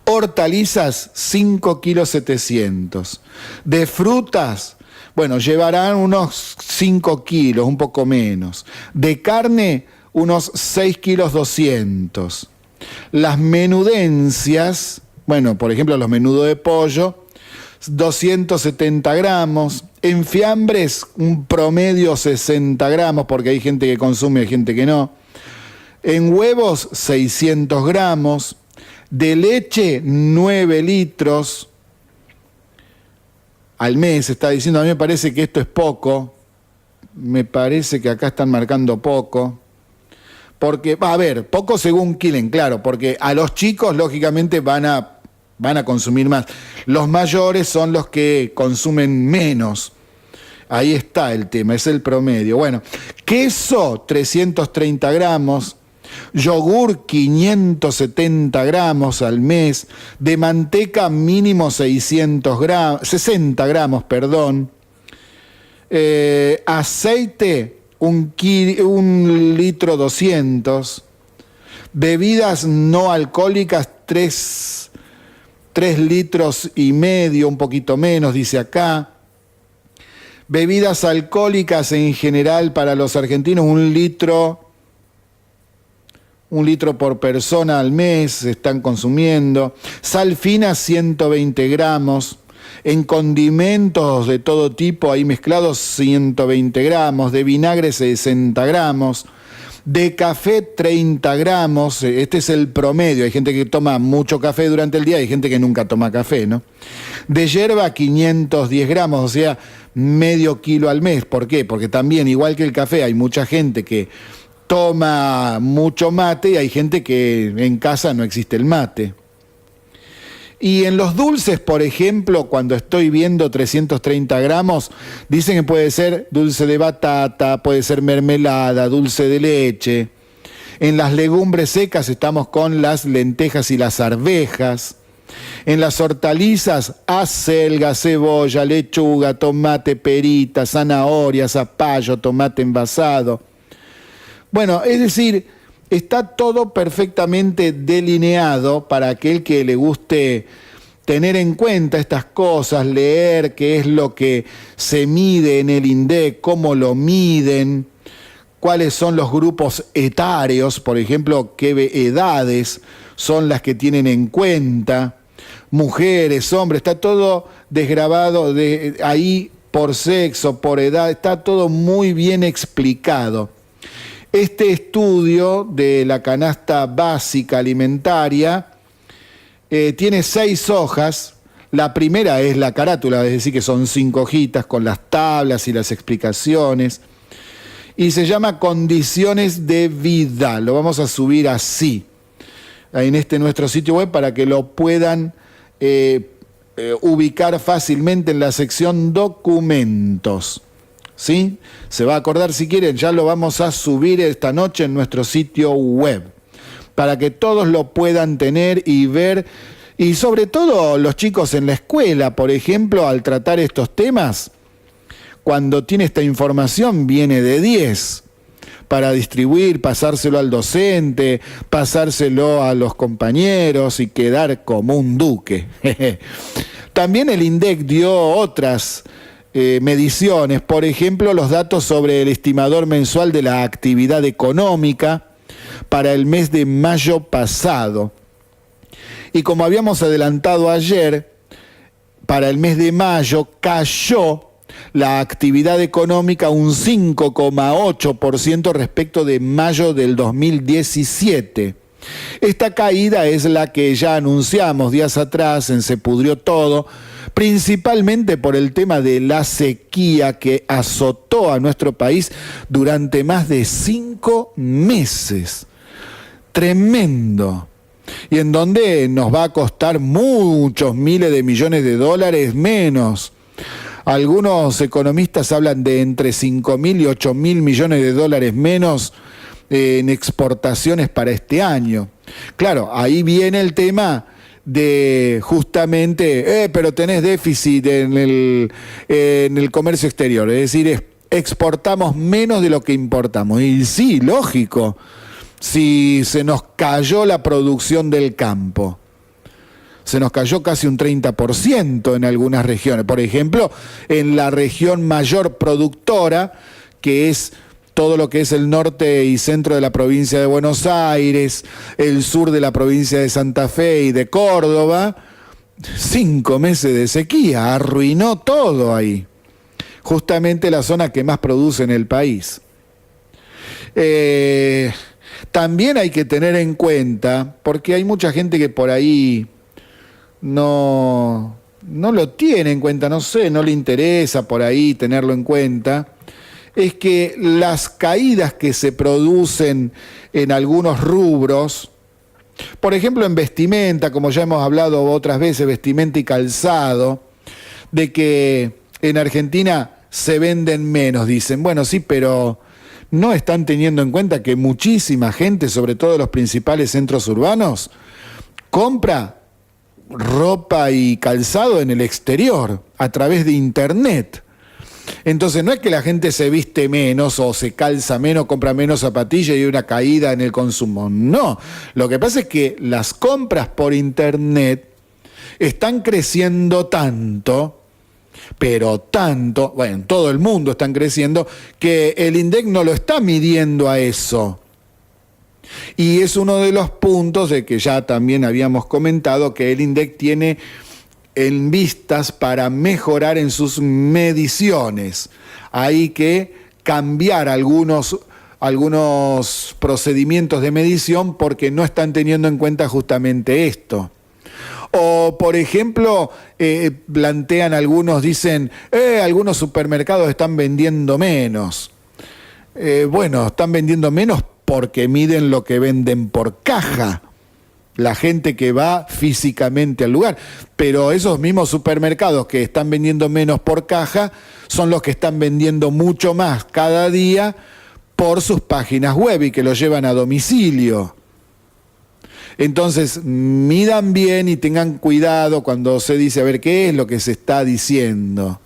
S1: Hortalizas, 5 kilos 700. De frutas, bueno, llevarán unos 5 kilos, un poco menos. De carne, unos 6 kilos 200. Las menudencias, bueno, por ejemplo, los menudos de pollo, 270 gramos. En fiambres, un promedio 60 gramos, porque hay gente que consume y hay gente que no. En huevos, 600 gramos. De leche, 9 litros al mes, está diciendo. A mí me parece que esto es poco. Me parece que acá están marcando poco. Porque, a ver, poco según Quillen, claro, porque a los chicos, lógicamente, van a consumir más. Los mayores son los que consumen menos. Ahí está el tema, es el promedio. Bueno, queso, 330 gramos. Yogur, 570 gramos al mes. De manteca, mínimo 60 gramos, perdón. Aceite, un litro 200. Bebidas no alcohólicas, 3 litros y medio, un poquito menos, dice acá. Bebidas alcohólicas en general para los argentinos, un litro por persona al mes se están consumiendo. Sal fina, 120 gramos. En condimentos de todo tipo, ahí mezclados, 120 gramos. De vinagre, 60 gramos. De café, 30 gramos. Este es el promedio. Hay gente que toma mucho café durante el día, hay gente que nunca toma café, ¿no? De yerba, 510 gramos, o sea, medio kilo al mes. ¿Por qué? Porque también, igual que el café, hay mucha gente que toma mucho mate y hay gente que en casa no existe el mate. Y en los dulces, por ejemplo, cuando estoy viendo 330 gramos, dicen que puede ser dulce de batata, puede ser mermelada, dulce de leche. En las legumbres secas estamos con las lentejas y las arvejas. En las hortalizas, acelga, cebolla, lechuga, tomate, perita, zanahoria, zapallo, tomate envasado. Bueno, es decir, está todo perfectamente delineado para aquel que le guste tener en cuenta estas cosas, leer qué es lo que se mide en el INDEC, cómo lo miden, cuáles son los grupos etarios, por ejemplo, qué edades son las que tienen en cuenta, mujeres, hombres, está todo desgravado ahí por sexo, por edad, está todo muy bien explicado. Este estudio de la canasta básica alimentaria tiene 6 hojas. La primera es la carátula, es decir, que son 5 hojitas con las tablas y las explicaciones. Y se llama Condiciones de Vida. Lo vamos a subir así, en nuestro sitio web, para que lo puedan ubicar fácilmente en la sección Documentos. ¿Sí? Se va a acordar si quieren, ya lo vamos a subir esta noche en nuestro sitio web, para que todos lo puedan tener y ver, y sobre todo los chicos en la escuela, por ejemplo, al tratar estos temas, cuando tiene esta información viene de 10, para distribuir, pasárselo al docente, pasárselo a los compañeros y quedar como un duque. También el INDEC dio otras mediciones, por ejemplo, los datos sobre el estimador mensual de la actividad económica para el mes de mayo pasado. Y como habíamos adelantado ayer, para el mes de mayo cayó la actividad económica un 5,8% respecto de mayo del 2017. Esta caída es la que ya anunciamos días atrás en Se Pudrió Todo, principalmente por el tema de la sequía que azotó a nuestro país durante más de 5 meses. Tremendo. Y en donde nos va a costar muchos miles de millones de dólares menos. Algunos economistas hablan de entre 5.000 y 8.000 millones de dólares menos en exportaciones para este año. Claro, ahí viene el tema de justamente, pero tenés déficit en el comercio exterior, es decir, exportamos menos de lo que importamos. Y sí, lógico, si se nos cayó la producción del campo. Se nos cayó casi un 30% en algunas regiones. Por ejemplo, en la región mayor productora, que es todo lo que es el norte y centro de la provincia de Buenos Aires, el sur de la provincia de Santa Fe y de Córdoba, 5 meses de sequía, arruinó todo ahí. Justamente la zona que más produce en el país. También hay que tener en cuenta, porque hay mucha gente que por ahí no lo tiene en cuenta, no sé, no le interesa por ahí tenerlo en cuenta, es que las caídas que se producen en algunos rubros, por ejemplo en vestimenta, como ya hemos hablado otras veces, vestimenta y calzado, de que en Argentina se venden menos, dicen, bueno, sí, pero no están teniendo en cuenta que muchísima gente, sobre todo en los principales centros urbanos, compra ropa y calzado en el exterior, a través de internet. Entonces no es que la gente se viste menos o se calza menos, compra menos zapatillas y hay una caída en el consumo. No, lo que pasa es que las compras por internet están creciendo tanto, pero tanto, bueno, en todo el mundo están creciendo, que el INDEC no lo está midiendo a eso. Y es uno de los puntos de que ya también habíamos comentado que el INDEC tiene en vistas para mejorar en sus mediciones. Hay que cambiar algunos procedimientos de medición porque no están teniendo en cuenta justamente esto. O, por ejemplo, plantean algunos, dicen, algunos supermercados están vendiendo menos. Bueno, están vendiendo menos porque miden lo que venden por caja, la gente que va físicamente al lugar. Pero esos mismos supermercados que están vendiendo menos por caja son los que están vendiendo mucho más cada día por sus páginas web y que lo llevan a domicilio. Entonces, midan bien y tengan cuidado cuando se dice a ver qué es lo que se está diciendo.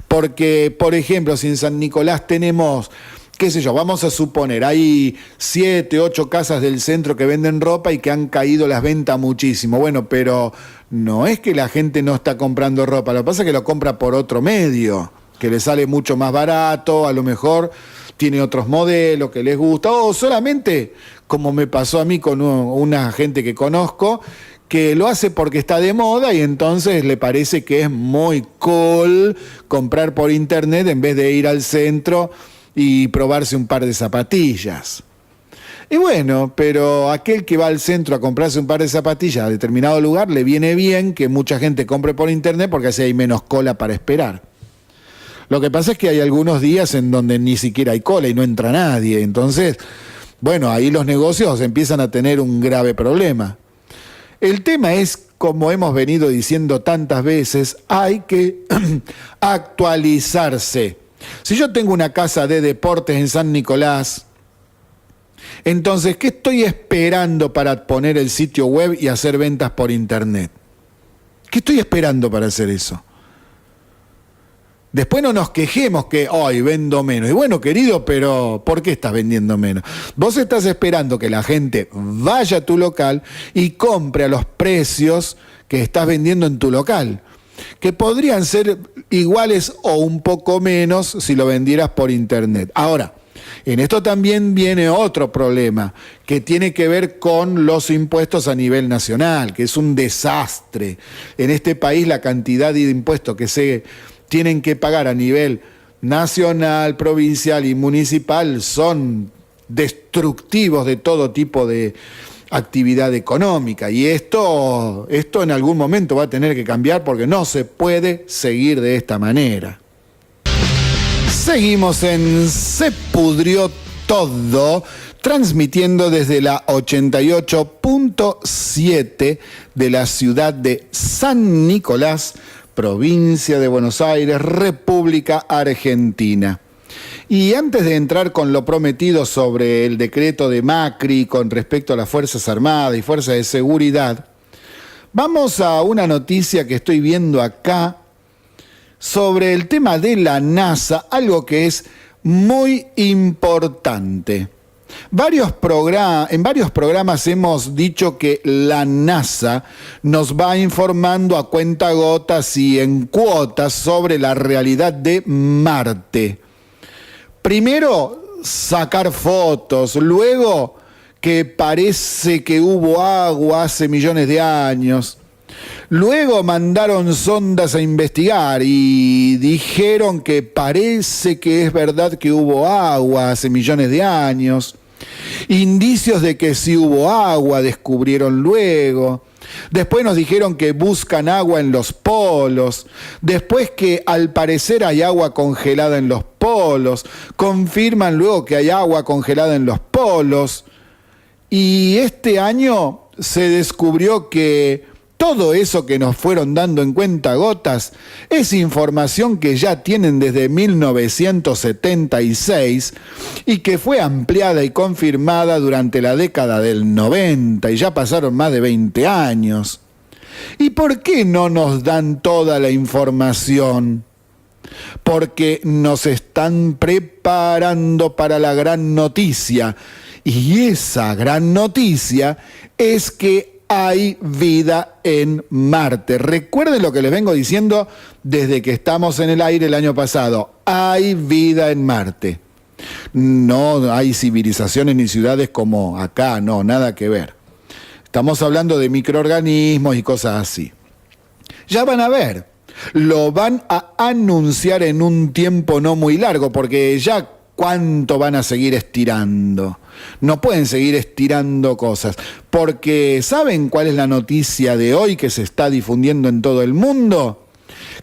S1: Porque, por ejemplo, si en San Nicolás tenemos, qué sé yo, vamos a suponer, hay 7, 8 casas del centro que venden ropa y que han caído las ventas muchísimo. Bueno, pero no es que la gente no está comprando ropa, lo que pasa es que lo compra por otro medio, que le sale mucho más barato, a lo mejor tiene otros modelos que les gusta, o solamente, como me pasó a mí con una gente que conozco, que lo hace porque está de moda y entonces le parece que es muy cool comprar por internet en vez de ir al centro y probarse un par de zapatillas. Y bueno, pero aquel que va al centro a comprarse un par de zapatillas a determinado lugar, le viene bien que mucha gente compre por internet porque así hay menos cola para esperar. Lo que pasa es que hay algunos días en donde ni siquiera hay cola y no entra nadie. Entonces, bueno, ahí los negocios empiezan a tener un grave problema. El tema es, como hemos venido diciendo tantas veces, hay que actualizarse. Si yo tengo una casa de deportes en San Nicolás, entonces, ¿qué estoy esperando para poner el sitio web y hacer ventas por internet? ¿Qué estoy esperando para hacer eso? Después no nos quejemos que hoy vendo menos. Y bueno, querido, pero ¿por qué estás vendiendo menos? Vos estás esperando que la gente vaya a tu local y compre a los precios que estás vendiendo en tu local, que podrían ser iguales o un poco menos si lo vendieras por internet. Ahora, en esto también viene otro problema que tiene que ver con los impuestos a nivel nacional, que es un desastre. En este país la cantidad de impuestos que se tienen que pagar a nivel nacional, provincial y municipal son destructivos de todo tipo de actividad económica. Y esto en algún momento va a tener que cambiar porque no se puede seguir de esta manera. Seguimos en Se Pudrió Todo, transmitiendo desde la 88.7 de la ciudad de San Nicolás, provincia de Buenos Aires, República Argentina. Y antes de entrar con lo prometido sobre el decreto de Macri con respecto a las Fuerzas Armadas y Fuerzas de Seguridad, vamos a una noticia que estoy viendo acá sobre el tema de la NASA, algo que es muy importante. En varios programas hemos dicho que la NASA nos va informando a cuentagotas y en cuotas sobre la realidad de Marte. Primero, sacar fotos, luego que parece que hubo agua hace millones de años. Luego mandaron sondas a investigar y dijeron que parece que es verdad que hubo agua hace millones de años. Indicios de que sí hubo agua descubrieron luego. Después nos dijeron que buscan agua en los polos. Después que al parecer hay agua congelada en los polos. Confirman luego que hay agua congelada en los polos. Y este año se descubrió que todo eso que nos fueron dando en cuentagotas es información que ya tienen desde 1976 y que fue ampliada y confirmada durante la década del 90 y ya pasaron más de 20 años. ¿Y por qué no nos dan toda la información? Porque nos están preparando para la gran noticia. Y esa gran noticia es que hay vida en Marte. Recuerden lo que les vengo diciendo desde que estamos en el aire el año pasado. Hay vida en Marte. No hay civilizaciones ni ciudades como acá, no, nada que ver. Estamos hablando de microorganismos y cosas así. Ya van a ver, lo van a anunciar en un tiempo no muy largo, porque ya ¿cuánto van a seguir estirando? No pueden seguir estirando cosas, porque ¿saben cuál es la noticia de hoy que se está difundiendo en todo el mundo?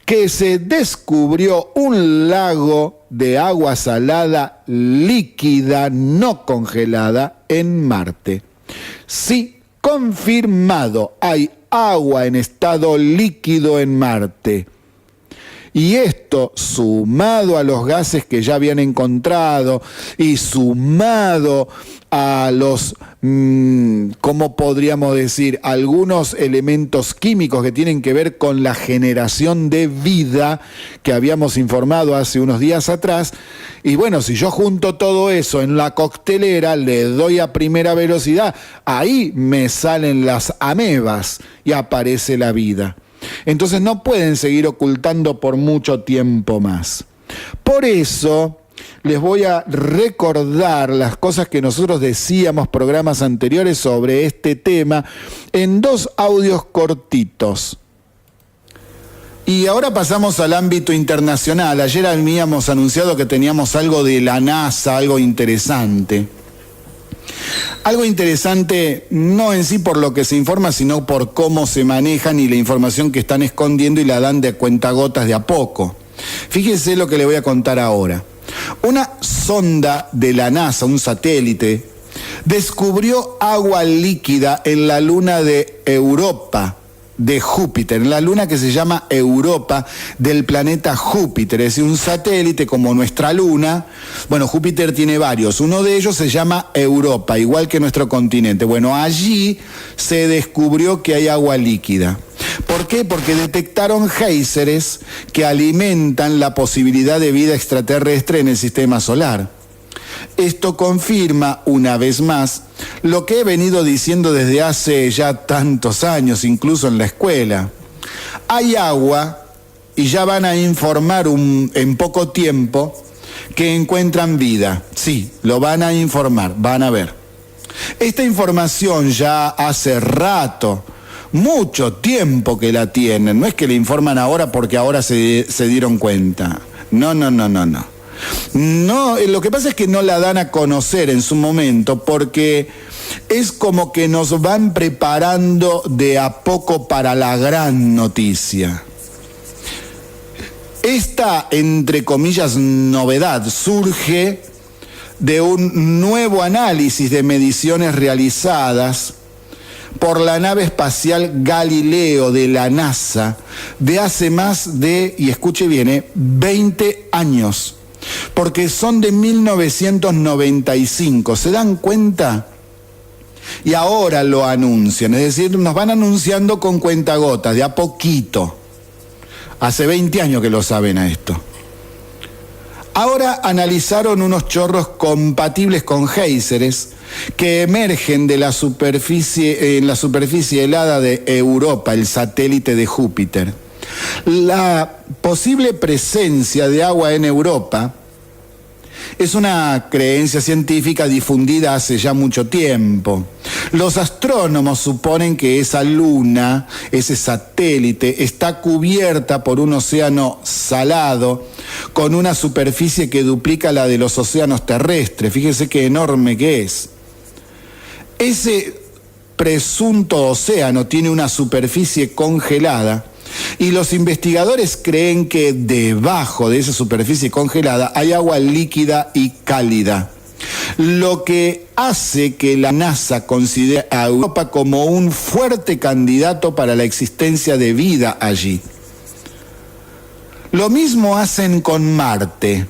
S1: Que se descubrió un lago de agua salada líquida, no congelada, en Marte. Sí, confirmado, hay agua en estado líquido en Marte. Y esto, sumado a los gases que ya habían encontrado y sumado a los, ¿cómo podríamos decir?, algunos elementos químicos que tienen que ver con la generación de vida que habíamos informado hace unos días atrás. Y bueno, si yo junto todo eso en la coctelera, le doy a primera velocidad, ahí me salen las amebas y aparece la vida. Entonces no pueden seguir ocultando por mucho tiempo más. Por eso les voy a recordar las cosas que nosotros decíamos programas anteriores sobre este tema en 2 audios cortitos. Y ahora pasamos al ámbito internacional. Ayer habíamos anunciado que teníamos algo de la NASA, algo interesante. Algo interesante no en sí por lo que se informa, sino por cómo se manejan y la información que están escondiendo y la dan de cuentagotas de a poco. Fíjese lo que le voy a contar ahora. Una sonda de la NASA, un satélite, descubrió agua líquida en la luna de Europa, de Júpiter, en la luna que se llama Europa del planeta Júpiter, es decir, un satélite como nuestra luna. Bueno, Júpiter tiene varios, uno de ellos se llama Europa, igual que nuestro continente. Bueno, allí se descubrió que hay agua líquida. ¿Por qué? Porque detectaron géiseres que alimentan la posibilidad de vida extraterrestre en el sistema solar. Esto confirma, una vez más, lo que he venido diciendo desde hace ya tantos años, incluso en la escuela. Hay agua y ya van a informar en poco tiempo que encuentran vida. Sí, lo van a informar, van a ver. Esta información ya hace rato, mucho tiempo que la tienen. No es que le informan ahora porque ahora se dieron cuenta. No. No, lo que pasa es que no la dan a conocer en su momento porque es como que nos van preparando de a poco para la gran noticia. Esta, entre comillas, novedad surge de un nuevo análisis de mediciones realizadas por la nave espacial Galileo de la NASA de hace más de, y escuche bien, 20 años. Porque son de 1995, ¿se dan cuenta? Y ahora lo anuncian, es decir, nos van anunciando con cuentagotas, de a poquito. Hace 20 años que lo saben a esto. Ahora analizaron unos chorros compatibles con géiseres que emergen de la superficie, en la superficie helada de Europa, el satélite de Júpiter. La posible presencia de agua en Europa es una creencia científica difundida hace ya mucho tiempo. Los astrónomos suponen que esa luna, ese satélite, está cubierta por un océano salado con una superficie que duplica la de los océanos terrestres. Fíjese qué enorme que es. Ese presunto océano tiene una superficie congelada y los investigadores creen que debajo de esa superficie congelada hay agua líquida y cálida, lo que hace que la NASA considere a Europa como un fuerte candidato para la existencia de vida allí. Lo mismo hacen con Marte.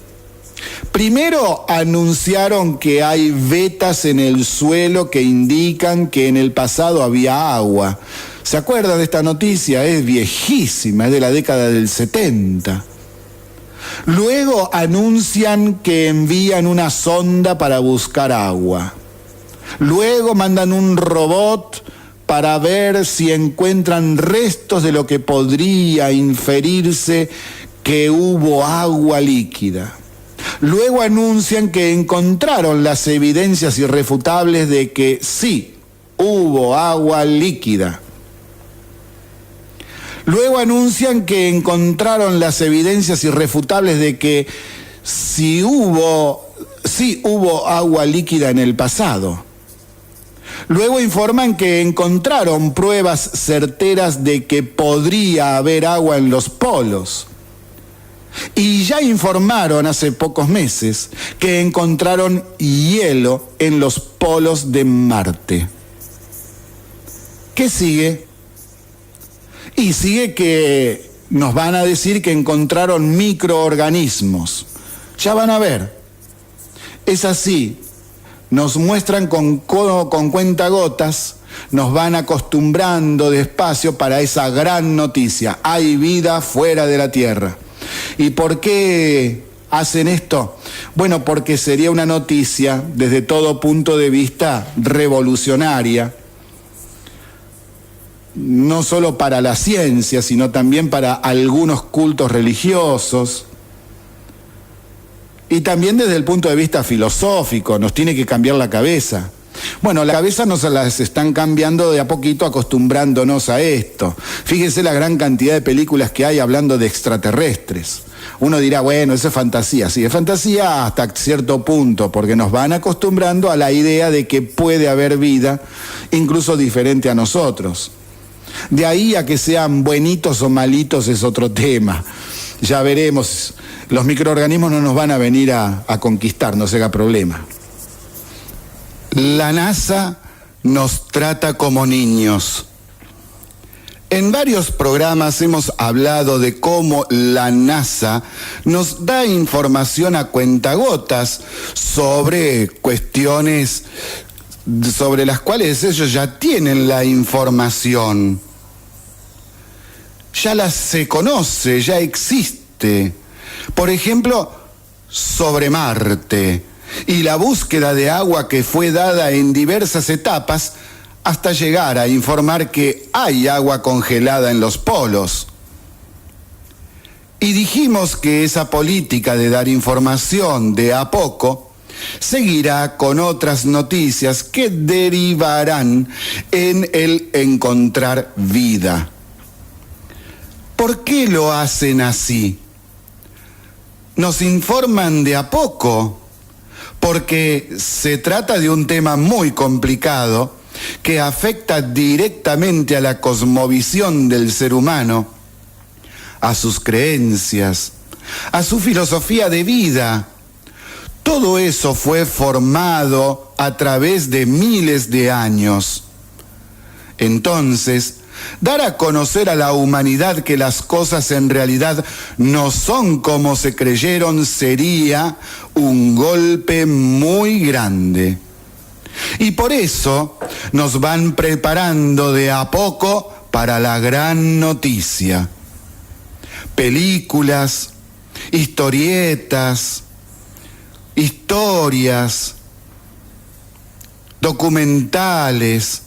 S1: Primero anunciaron que hay vetas en el suelo que indican que en el pasado había agua. ¿Se acuerdan de esta noticia? Es viejísima, es de la década del 70. Luego anuncian que envían una sonda para buscar agua. Luego mandan un robot para ver si encuentran restos de lo que podría inferirse que hubo agua líquida. Luego anuncian que encontraron las evidencias irrefutables de que sí, hubo agua líquida. Luego anuncian que encontraron las evidencias irrefutables de que sí hubo agua líquida en el pasado. Luego informan que encontraron pruebas certeras de que podría haber agua en los polos. Y ya informaron hace pocos meses que encontraron hielo en los polos de Marte. ¿Qué sigue? Y sigue que nos van a decir que encontraron microorganismos. Ya van a ver. Es así. Nos muestran con cuentagotas, nos van acostumbrando despacio para esa gran noticia. Hay vida fuera de la Tierra. ¿Y por qué hacen esto? Bueno, porque sería una noticia desde todo punto de vista revolucionaria, no solo para la ciencia, sino también para algunos cultos religiosos, y también desde el punto de vista filosófico, nos tiene que cambiar la cabeza. Bueno, la cabeza nos las están cambiando de a poquito, acostumbrándonos a esto. Fíjense la gran cantidad de películas que hay hablando de extraterrestres. Uno dirá, bueno, eso es fantasía. Sí, es fantasía hasta cierto punto, porque nos van acostumbrando a la idea de que puede haber vida, incluso diferente a nosotros. De ahí a que sean buenitos o malitos es otro tema. Ya veremos, los microorganismos no nos van a venir a conquistar, no se haga problema. La NASA nos trata como niños. En varios programas hemos hablado de cómo la NASA nos da información a cuentagotas sobre cuestiones sobre las cuales ellos ya tienen la información. Ya se conoce, ya existe. Por ejemplo, sobre Marte y la búsqueda de agua que fue dada en diversas etapas hasta llegar a informar que hay agua congelada en los polos. Y dijimos que esa política de dar información de a poco seguirá con otras noticias que derivarán en el encontrar vida. ¿Por qué lo hacen así? Nos informan de a poco, porque se trata de un tema muy complicado que afecta directamente a la cosmovisión del ser humano, a sus creencias, a su filosofía de vida. Todo eso fue formado a través de miles de años. Entonces, dar a conocer a la humanidad que las cosas en realidad no son como se creyeron sería un golpe muy grande. Y por eso nos van preparando de a poco para la gran noticia. películas, historietas, historias, documentales,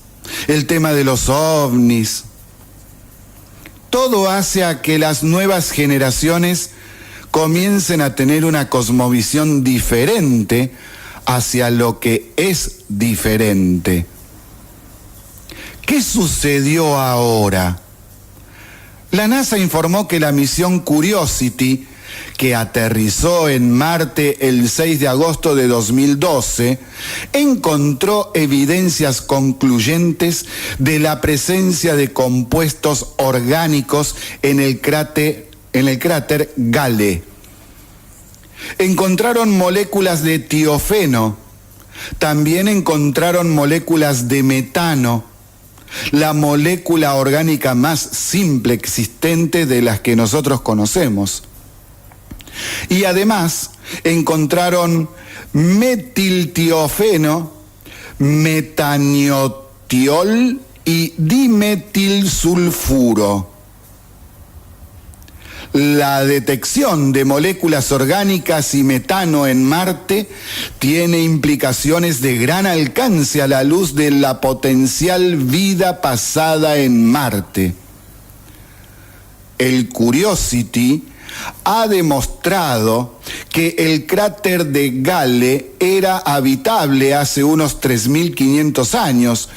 S1: el tema de los ovnis. Todo hace a que las nuevas generaciones comiencen a tener una cosmovisión diferente hacia lo que es diferente. ¿Qué sucedió ahora? La NASA informó que la misión Curiosity, que aterrizó en Marte el 6 de agosto de 2012, encontró evidencias concluyentes de la presencia de compuestos orgánicos en el cráter Gale. Encontraron moléculas de tiofeno, también encontraron moléculas de metano, la molécula orgánica más simple existente de las que nosotros conocemos. Y además encontraron metiltiofeno, metaniotiol y dimetilsulfuro. La detección de moléculas orgánicas y metano en Marte tiene implicaciones de gran alcance a la luz de la potencial vida pasada en Marte. El Curiosity ha demostrado que el cráter de Gale era habitable hace unos 3.500 años,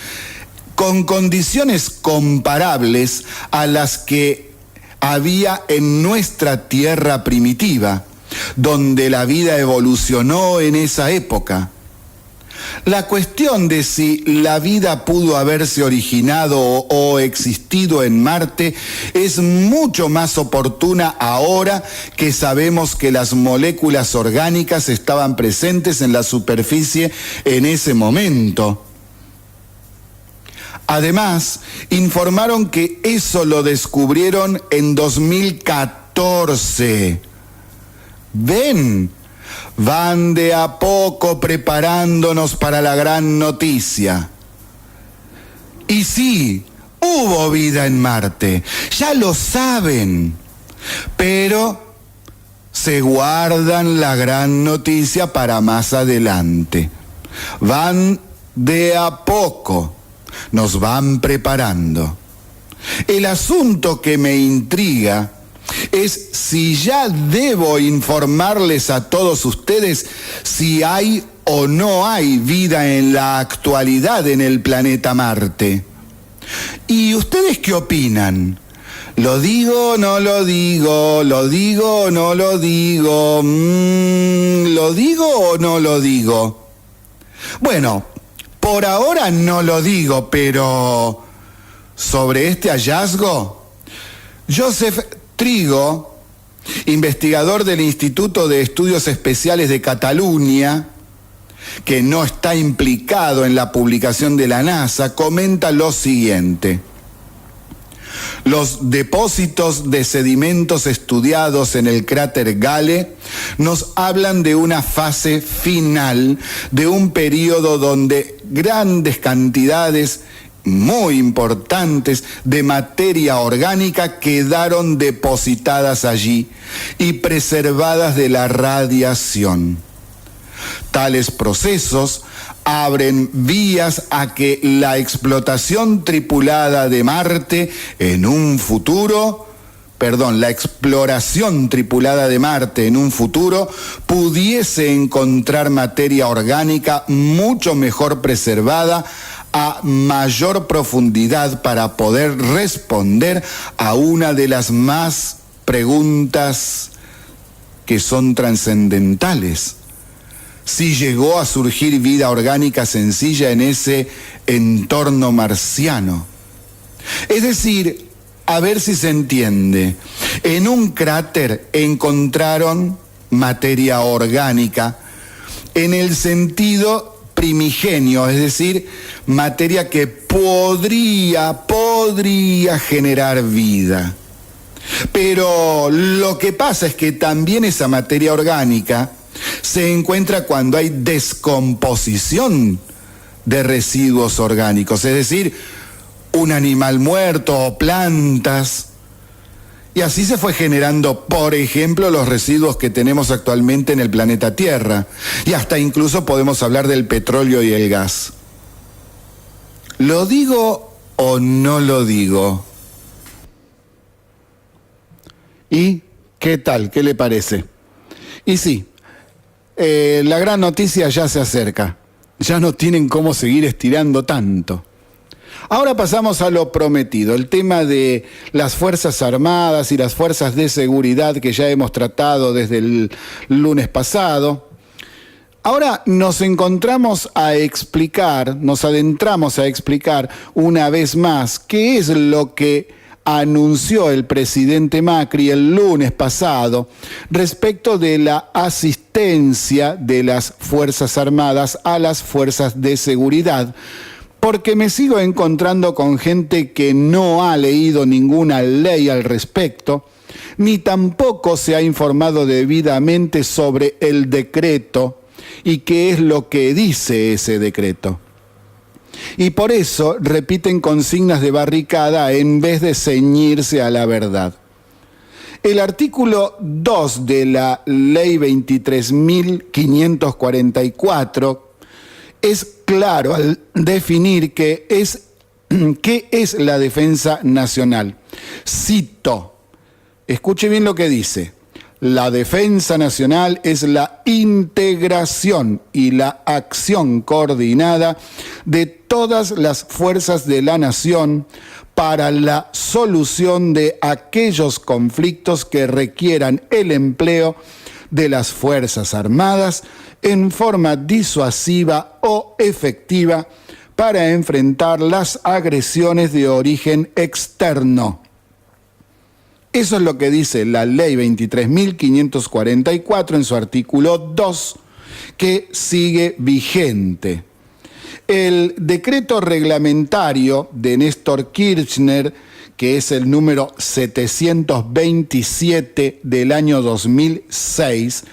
S1: con condiciones comparables a las que había en nuestra Tierra primitiva, donde la vida evolucionó en esa época. La cuestión de si la vida pudo haberse originado o existido en Marte es mucho más oportuna ahora que sabemos que las moléculas orgánicas estaban presentes en la superficie en ese momento. Además, informaron que eso lo descubrieron en 2014. ¿Ven? Van de a poco preparándonos para la gran noticia. Y sí, hubo vida en Marte, ya lo saben, pero se guardan la gran noticia para más adelante. Van de a poco, nos van preparando. El asunto que me intriga es si ya debo informarles a todos ustedes si hay o no hay vida en la actualidad en el planeta Marte. ¿Y ustedes qué opinan? ¿Lo digo o no lo digo? ¿Lo digo o no lo digo? ¿Lo digo o no lo digo? Bueno, por ahora no lo digo, pero sobre este hallazgo, Joseph Trigo, investigador del Instituto de Estudios Especiales de Cataluña, que no está implicado en la publicación de la NASA, comenta lo siguiente: los depósitos de sedimentos estudiados en el cráter Gale nos hablan de una fase final de un periodo donde grandes cantidades muy importantes de materia orgánica quedaron depositadas allí y preservadas de la radiación. Tales procesos abren vías a que la explotación tripulada de Marte en un futuro, la exploración tripulada de Marte en un futuro pudiese encontrar materia orgánica mucho mejor preservada a mayor profundidad para poder responder a una de las más preguntas que son trascendentales. Si llegó a surgir vida orgánica sencilla en ese entorno marciano. Es decir, a ver si se entiende, en un cráter encontraron materia orgánica en el sentido primigenio, es decir, materia que podría generar vida. Pero lo que pasa es que también esa materia orgánica se encuentra cuando hay descomposición de residuos orgánicos, es decir, un animal muerto o plantas Y así se fue generando, por ejemplo, los residuos que tenemos actualmente en el planeta Tierra. Y hasta incluso podemos hablar del petróleo y el gas. ¿Lo digo o no lo digo? ¿Y qué tal? ¿Qué le parece? Y sí, la gran noticia ya se acerca. Ya no tienen cómo seguir estirando tanto. Ahora pasamos a lo prometido, el tema de las Fuerzas Armadas y las Fuerzas de Seguridad que ya hemos tratado desde el lunes pasado. Ahora nos adentramos a explicar una vez más qué es lo que anunció el presidente Macri el lunes pasado respecto de la asistencia de las Fuerzas Armadas a las Fuerzas de Seguridad, porque me sigo encontrando con gente que no ha leído ninguna ley al respecto, ni tampoco se ha informado debidamente sobre el decreto y qué es lo que dice ese decreto. Y por eso repiten consignas de barricada en vez de ceñirse a la verdad. El artículo 2 de la Ley 23.544 es claro al definir qué es la defensa nacional. Cito, escuche bien lo que dice. La defensa nacional es la integración y la acción coordinada de todas las fuerzas de la nación para la solución de aquellos conflictos que requieran el empleo de las Fuerzas Armadas en forma disuasiva o efectiva para enfrentar las agresiones de origen externo. Eso es lo que dice la Ley 23.544 en su artículo 2, que sigue vigente. El decreto reglamentario de Néstor Kirchner, que es el número 727 del año 2006,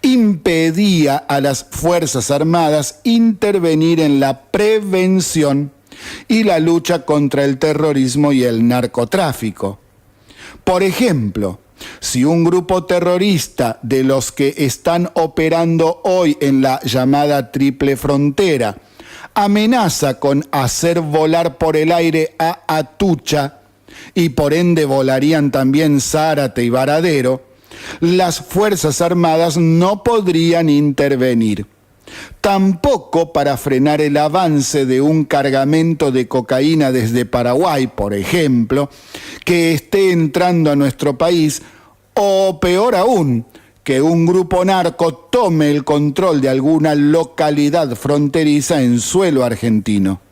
S1: impedía a las Fuerzas Armadas intervenir en la prevención y la lucha contra el terrorismo y el narcotráfico. Por ejemplo, si un grupo terrorista de los que están operando hoy en la llamada Triple Frontera amenaza con hacer volar por el aire a Atucha, y por ende volarían también Zárate y Varadero, las Fuerzas Armadas no podrían intervenir. Tampoco para frenar el avance de un cargamento de cocaína desde Paraguay, por ejemplo, que esté entrando a nuestro país, o peor aún, que un grupo narco tome el control de alguna localidad fronteriza en suelo argentino.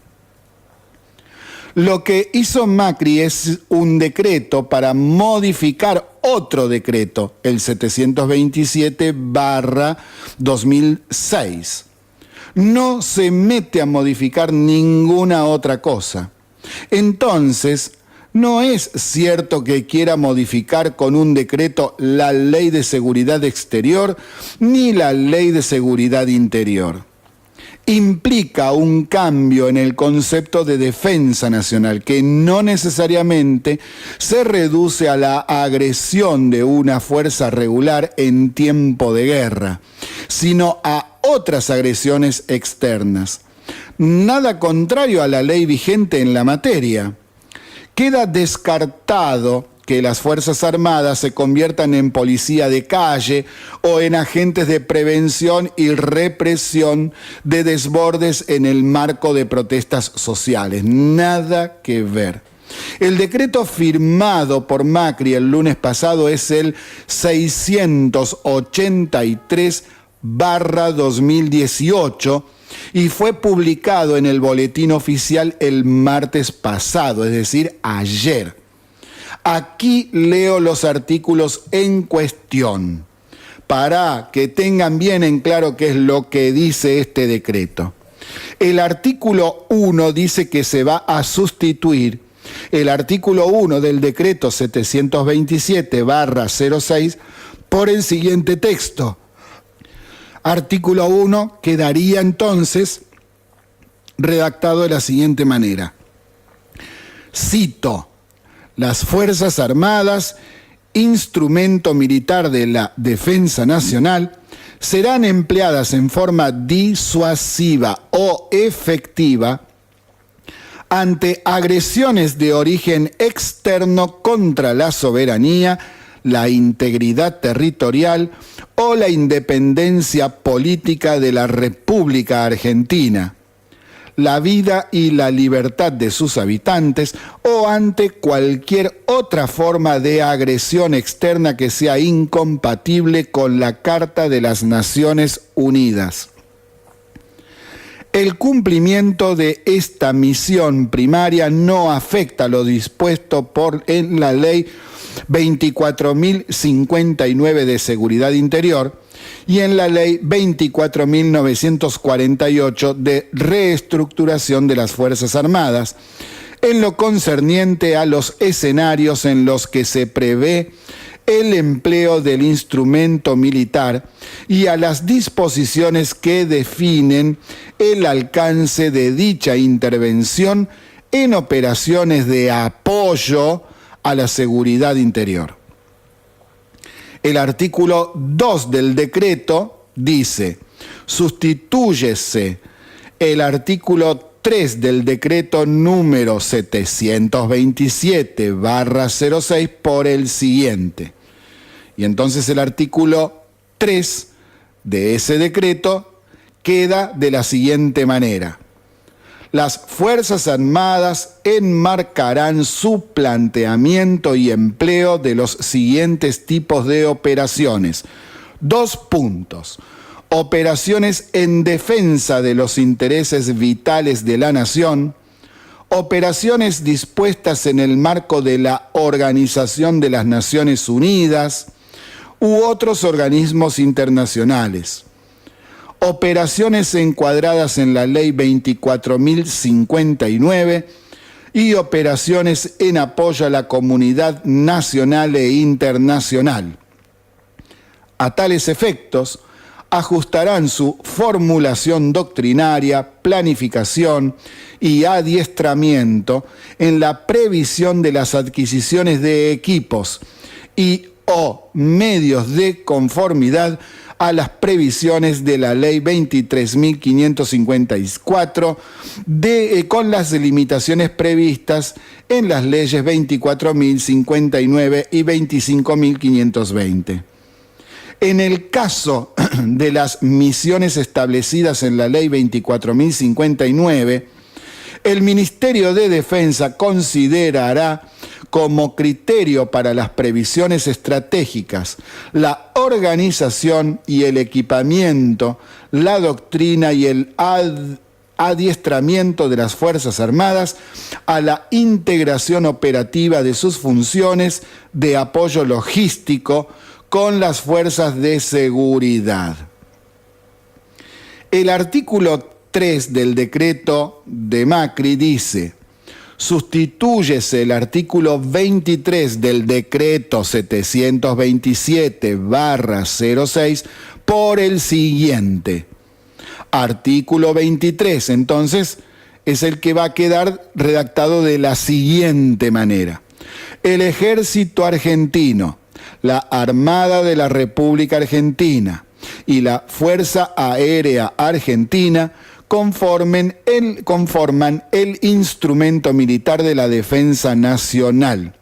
S1: Lo que hizo Macri es un decreto para modificar otro decreto, el 727/2006. No se mete a modificar ninguna otra cosa. Entonces, no es cierto que quiera modificar con un decreto la Ley de Seguridad Exterior ni la Ley de Seguridad Interior. Implica un cambio en el concepto de defensa nacional, que no necesariamente se reduce a la agresión de una fuerza regular en tiempo de guerra, sino a otras agresiones externas. Nada contrario a la ley vigente en la materia. Queda descartado que las Fuerzas Armadas se conviertan en policía de calle o en agentes de prevención y represión de desbordes en el marco de protestas sociales. Nada que ver. El decreto firmado por Macri el lunes pasado es el 683/2018 y fue publicado en el Boletín Oficial el martes pasado, es decir, ayer. Aquí leo los artículos en cuestión para que tengan bien en claro qué es lo que dice este decreto. El artículo 1 dice que se va a sustituir el artículo 1 del decreto 727/06 por el siguiente texto. Artículo 1 quedaría entonces redactado de la siguiente manera. Cito: las Fuerzas Armadas instrumento militar de la defensa nacional serán empleadas en forma disuasiva o efectiva ante agresiones de origen externo contra la soberanía, la integridad territorial o la independencia política de la República Argentina, la vida y la libertad de sus habitantes o ante cualquier otra forma de agresión externa que sea incompatible con la Carta de las Naciones Unidas. El cumplimiento de esta misión primaria no afecta lo dispuesto en la Ley 24.059 de Seguridad Interior y en la Ley 24.948 de Reestructuración de las Fuerzas Armadas, en lo concerniente a los escenarios en los que se prevé el empleo del instrumento militar y a las disposiciones que definen el alcance de dicha intervención en operaciones de apoyo a la seguridad interior. El artículo 2 del decreto dice: sustitúyese el artículo 3 del decreto número 727/06 por el siguiente. Y entonces el artículo 3 de ese decreto queda de la siguiente manera: las Fuerzas Armadas enmarcarán su planteamiento y empleo de los siguientes tipos de operaciones. 2 puntos. Operaciones en defensa de los intereses vitales de la nación, operaciones dispuestas en el marco de la Organización de las Naciones Unidas u otros organismos internacionales, operaciones encuadradas en la Ley 24.059 y operaciones en apoyo a la comunidad nacional e internacional. A tales efectos, ajustarán su formulación doctrinaria, planificación y adiestramiento en la previsión de las adquisiciones de equipos y o medios de conformidad a las previsiones de la Ley 23.554 con las limitaciones previstas en las leyes 24.059 y 25.520. En el caso de las misiones establecidas en la Ley 24.059, el Ministerio de Defensa considerará como criterio para las previsiones estratégicas la organización y el equipamiento, la doctrina y el adiestramiento de las Fuerzas Armadas a la integración operativa de sus funciones de apoyo logístico con las fuerzas de seguridad. El artículo 3 del decreto de Macri dice: sustitúyese el artículo 23 del decreto 727/06 por el siguiente. Artículo 23, entonces, es el que va a quedar redactado de la siguiente manera: el Ejército Argentino, la Armada de la República Argentina y la Fuerza Aérea Argentina conforman el instrumento militar de la defensa nacional,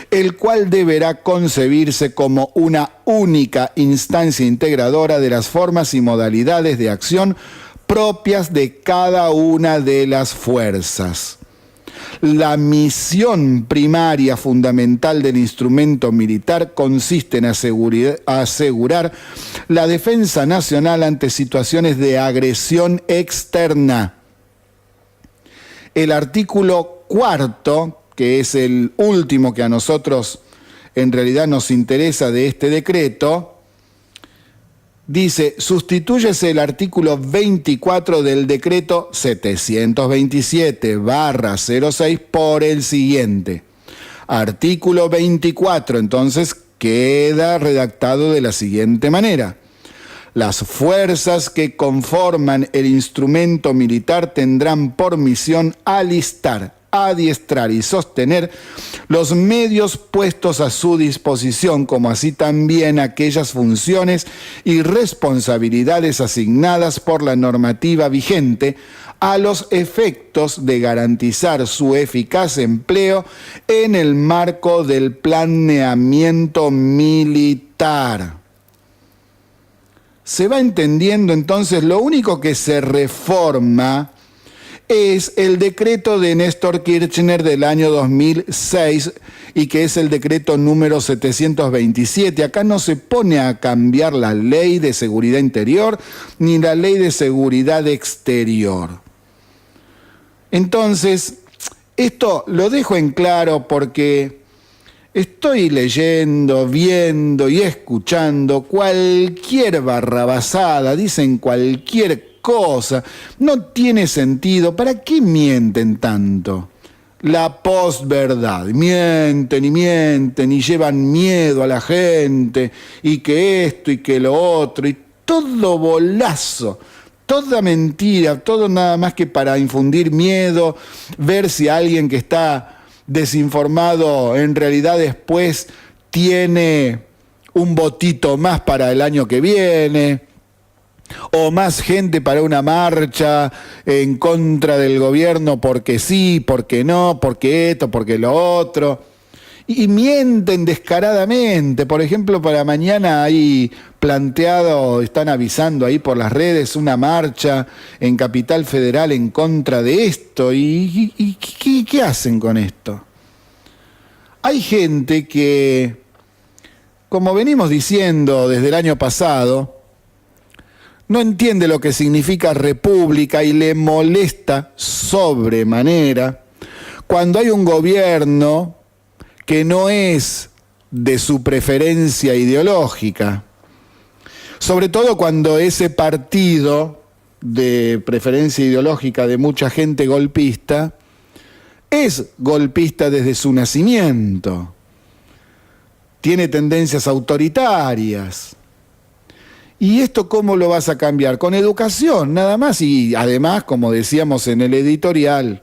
S1: el cual deberá concebirse como una única instancia integradora de las formas y modalidades de acción propias de cada una de las fuerzas. La misión primaria fundamental del instrumento militar consiste en asegurar la defensa nacional ante situaciones de agresión externa. El artículo 4, que es el último que a nosotros en realidad nos interesa de este decreto, dice: sustitúyese el artículo 24 del decreto 727/06 por el siguiente. Artículo 24, entonces, queda redactado de la siguiente manera: las fuerzas que conforman el instrumento militar tendrán por misión alistar, adiestrar y sostener los medios puestos a su disposición, como así también aquellas funciones y responsabilidades asignadas por la normativa vigente a los efectos de garantizar su eficaz empleo en el marco del planeamiento militar. Se va entendiendo entonces, lo único que se reforma es el decreto de Néstor Kirchner del año 2006 y que es el decreto número 727. Acá no se pone a cambiar la ley de seguridad interior ni la ley de seguridad exterior. Entonces, esto lo dejo en claro porque estoy leyendo, viendo y escuchando cualquier barrabasada, dicen cualquier cosa, no tiene sentido. ¿Para qué mienten tanto? La posverdad, mienten y llevan miedo a la gente, y que esto y que lo otro, y todo bolazo, toda mentira, todo nada más que para infundir miedo, ver si alguien que está desinformado en realidad después tiene un votito más para el año que viene, o más gente para una marcha en contra del gobierno porque sí, porque no, porque esto, porque lo otro. Y mienten descaradamente. Por ejemplo, para mañana hay planteado, están avisando ahí por las redes, una marcha en Capital Federal en contra de esto. ¿Y qué hacen con esto? Hay gente que, como venimos diciendo desde el año pasado, no entiende lo que significa república y le molesta sobremanera cuando hay un gobierno que no es de su preferencia ideológica, sobre todo cuando ese partido de preferencia ideológica de mucha gente golpista es golpista desde su nacimiento, tiene tendencias autoritarias. ¿Y esto cómo lo vas a cambiar? Con educación, nada más, y además, como decíamos en el editorial,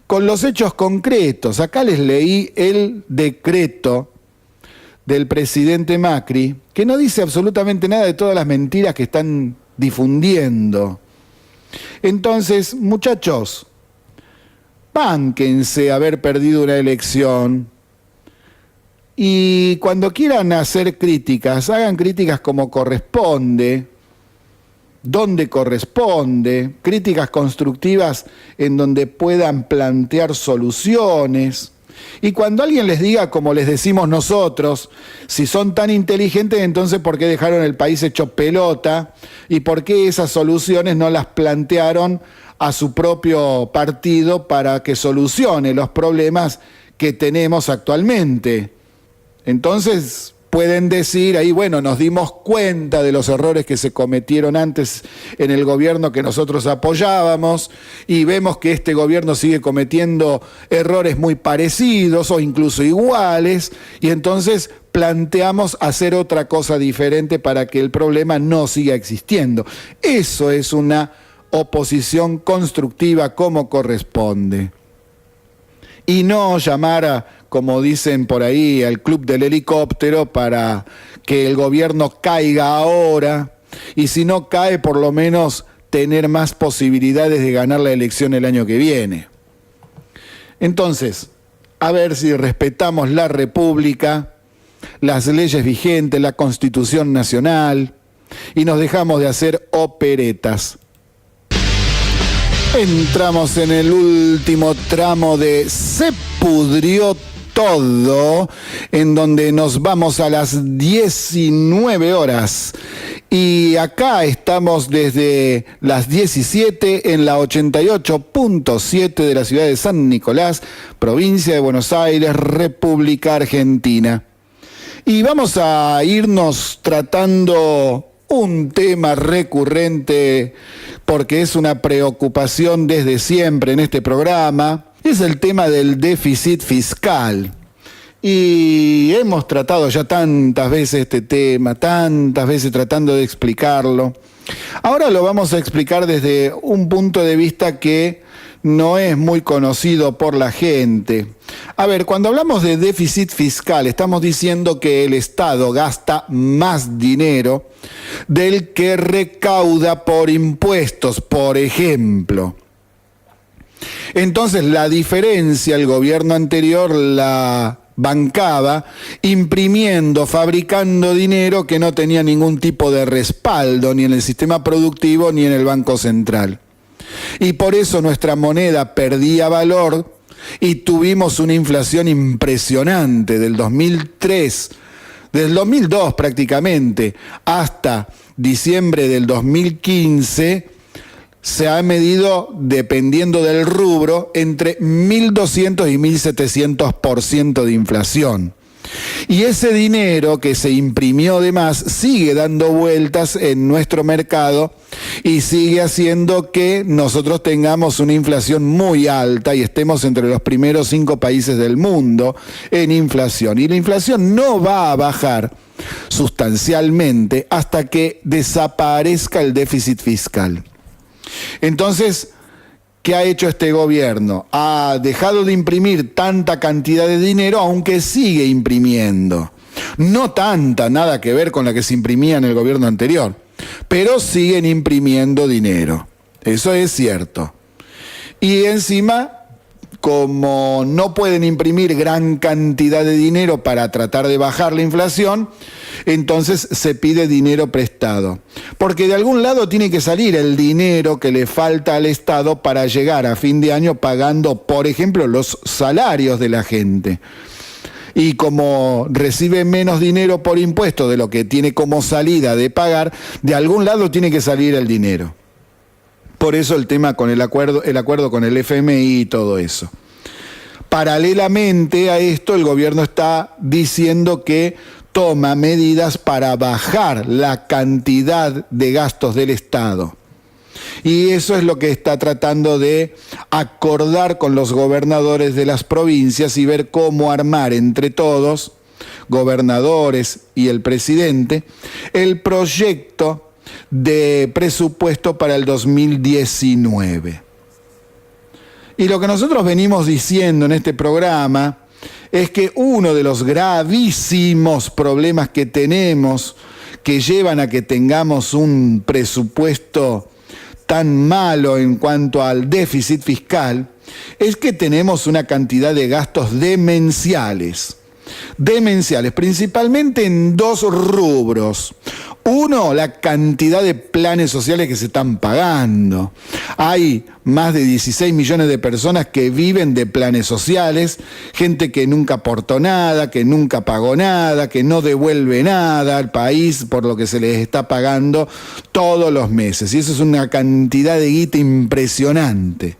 S1: con los hechos concretos. Acá les leí el decreto del presidente Macri, que no dice absolutamente nada de todas las mentiras que están difundiendo. Entonces, muchachos, bánquense haber perdido una elección. Y cuando quieran hacer críticas, hagan críticas como corresponde, donde corresponde, críticas constructivas en donde puedan plantear soluciones. Y cuando alguien les diga, como les decimos nosotros, si son tan inteligentes, entonces ¿por qué dejaron el país hecho pelota? ¿Y por qué esas soluciones no las plantearon a su propio partido para que solucione los problemas que tenemos actualmente? Entonces pueden decir ahí, bueno, nos dimos cuenta de los errores que se cometieron antes en el gobierno que nosotros apoyábamos y vemos que este gobierno sigue cometiendo errores muy parecidos o incluso iguales, y entonces planteamos hacer otra cosa diferente para que el problema no siga existiendo. Eso es una oposición constructiva como corresponde. Y no llamar a, como dicen por ahí, al club del helicóptero para que el gobierno caiga ahora, y si no cae, por lo menos tener más posibilidades de ganar la elección el año que viene. Entonces, a ver si respetamos la República, las leyes vigentes, la Constitución Nacional, y nos dejamos de hacer operetas. Entramos en el último tramo de Se Pudrió Todo, en donde nos vamos a las 19 horas. Y acá estamos desde las 17 en la 88.7 de la ciudad de San Nicolás, provincia de Buenos Aires, República Argentina. Y vamos a irnos tratando un tema recurrente, porque es una preocupación desde siempre en este programa, es el tema del déficit fiscal. Y hemos tratado ya tantas veces este tema, tantas veces tratando de explicarlo. Ahora lo vamos a explicar desde un punto de vista que no es muy conocido por la gente. A ver, cuando hablamos de déficit fiscal, estamos diciendo que el Estado gasta más dinero del que recauda por impuestos, por ejemplo. Entonces, la diferencia, el gobierno anterior la bancaba imprimiendo, fabricando dinero que no tenía ningún tipo de respaldo, ni en el sistema productivo, ni en el Banco Central. Y por eso nuestra moneda perdía valor y tuvimos una inflación impresionante del 2003, del 2002 prácticamente, hasta diciembre del 2015, se ha medido, dependiendo del rubro, entre 1.200 y 1.700% de inflación. Y ese dinero que se imprimió de más sigue dando vueltas en nuestro mercado y sigue haciendo que nosotros tengamos una inflación muy alta y estemos entre los primeros 5 países del mundo en inflación. Y la inflación no va a bajar sustancialmente hasta que desaparezca el déficit fiscal. Entonces, ¿qué ha hecho este gobierno? Ha dejado de imprimir tanta cantidad de dinero, aunque sigue imprimiendo. No tanta, nada que ver con la que se imprimía en el gobierno anterior, pero siguen imprimiendo dinero. Eso es cierto. Y encima, como no pueden imprimir gran cantidad de dinero para tratar de bajar la inflación, entonces se pide dinero prestado. Porque de algún lado tiene que salir el dinero que le falta al Estado para llegar a fin de año pagando, por ejemplo, los salarios de la gente. Y como recibe menos dinero por impuesto de lo que tiene como salida de pagar, de algún lado tiene que salir el dinero. Por eso el tema con el acuerdo con el FMI y todo eso. Paralelamente a esto, el gobierno está diciendo que toma medidas para bajar la cantidad de gastos del Estado. Y eso es lo que está tratando de acordar con los gobernadores de las provincias y ver cómo armar entre todos, gobernadores y el presidente, el proyecto de presupuesto para el 2019. Y lo que nosotros venimos diciendo en este programa es que uno de los gravísimos problemas que tenemos, que llevan a que tengamos un presupuesto tan malo en cuanto al déficit fiscal, es que tenemos una cantidad de gastos demenciales, principalmente en 2 rubros. Uno, la cantidad de planes sociales que se están pagando. Hay más de 16 millones de personas que viven de planes sociales, gente que nunca aportó nada, que nunca pagó nada, que no devuelve nada al país por lo que se les está pagando todos los meses. Y eso es una cantidad de guita impresionante.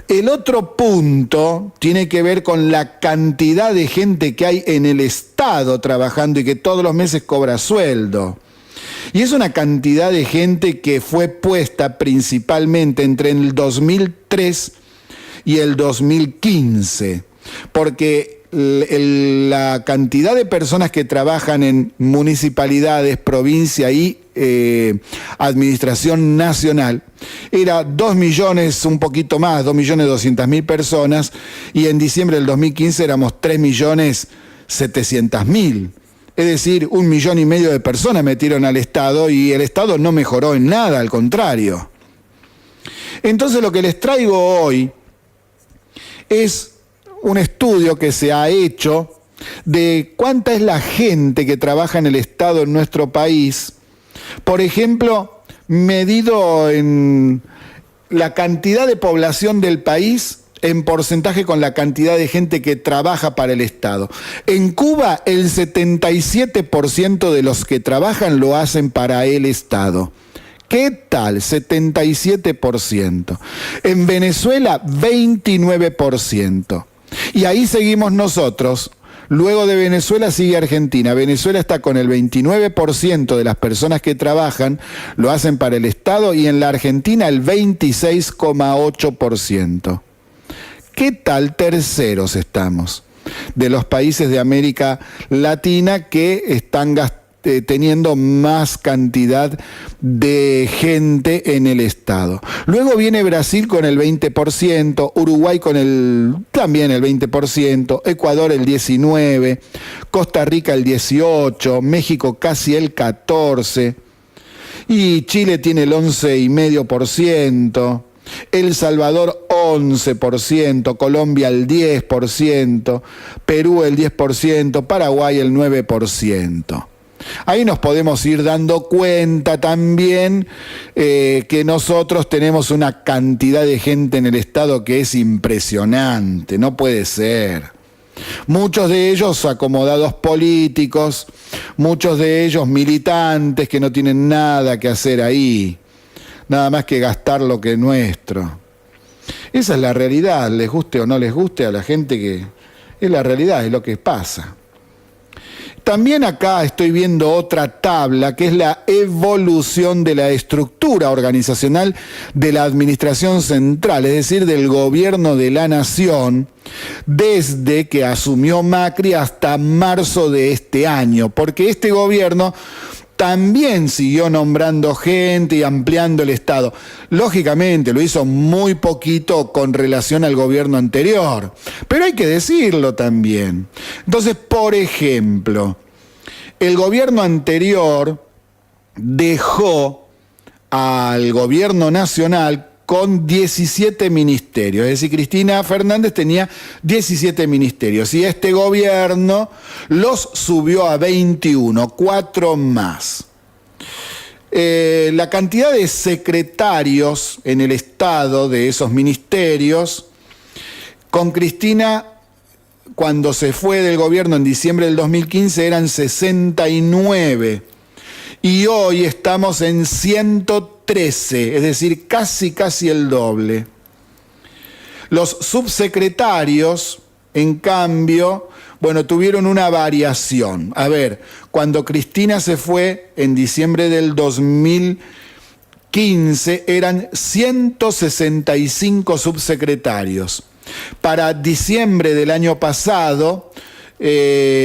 S1: El otro punto tiene que ver con la cantidad de gente que hay en el Estado trabajando y que todos los meses cobra sueldo. Y es una cantidad de gente que fue puesta principalmente entre el 2003 y el 2015, porque la cantidad de personas que trabajan en municipalidades, provincia y administración nacional era 2 millones, un poquito más, 2.200.000 personas, y en diciembre del 2015 éramos 3.700.000. Es decir, 1,5 millones de personas metieron al Estado y el Estado no mejoró en nada, al contrario. Entonces lo que les traigo hoy es un estudio que se ha hecho de cuánta es la gente que trabaja en el Estado en nuestro país. Por ejemplo, medido en la cantidad de población del país en porcentaje con la cantidad de gente que trabaja para el Estado. En Cuba, el 77% de los que trabajan lo hacen para el Estado. ¿Qué tal? 77%. En Venezuela, 29%. Y ahí seguimos nosotros. Luego de Venezuela sigue Argentina. Venezuela está con el 29% de las personas que trabajan, lo hacen para el Estado, y en la Argentina el 26,8%. ¿Qué tal terceros estamos? De los países de América Latina que están teniendo más cantidad de gente en el Estado. Luego viene Brasil con el 20%, Uruguay con también el 20%, Ecuador el 19%, Costa Rica el 18%, México casi el 14%, y Chile tiene el 11,5%, El Salvador 11%, Colombia el 10%, Perú el 10%, Paraguay el 9%. Ahí nos podemos ir dando cuenta también que nosotros tenemos una cantidad de gente en el Estado que es impresionante, no puede ser. Muchos de ellos acomodados políticos, muchos de ellos militantes que no tienen nada que hacer ahí, nada más que gastar lo que es nuestro. Esa es la realidad, les guste o no les guste a la gente, que es la realidad, es lo que pasa. También acá estoy viendo otra tabla, que es la evolución de la estructura organizacional de la administración central, es decir, del gobierno de la nación, desde que asumió Macri hasta marzo de este año, porque este gobierno también siguió nombrando gente y ampliando el Estado. Lógicamente lo hizo muy poquito con relación al gobierno anterior, pero hay que decirlo también. Entonces, por ejemplo, el gobierno anterior dejó al gobierno nacional con 17 ministerios, es decir, Cristina Fernández tenía 17 ministerios y este gobierno los subió a 21, 4 más. La cantidad de secretarios en el Estado de esos ministerios, con Cristina, cuando se fue del gobierno en diciembre del 2015, eran 69. Y hoy estamos en 113, es decir, casi el doble. Los subsecretarios, en cambio, tuvieron una variación. A ver, cuando Cristina se fue en diciembre del 2015, eran 165 subsecretarios. Para diciembre del año pasado,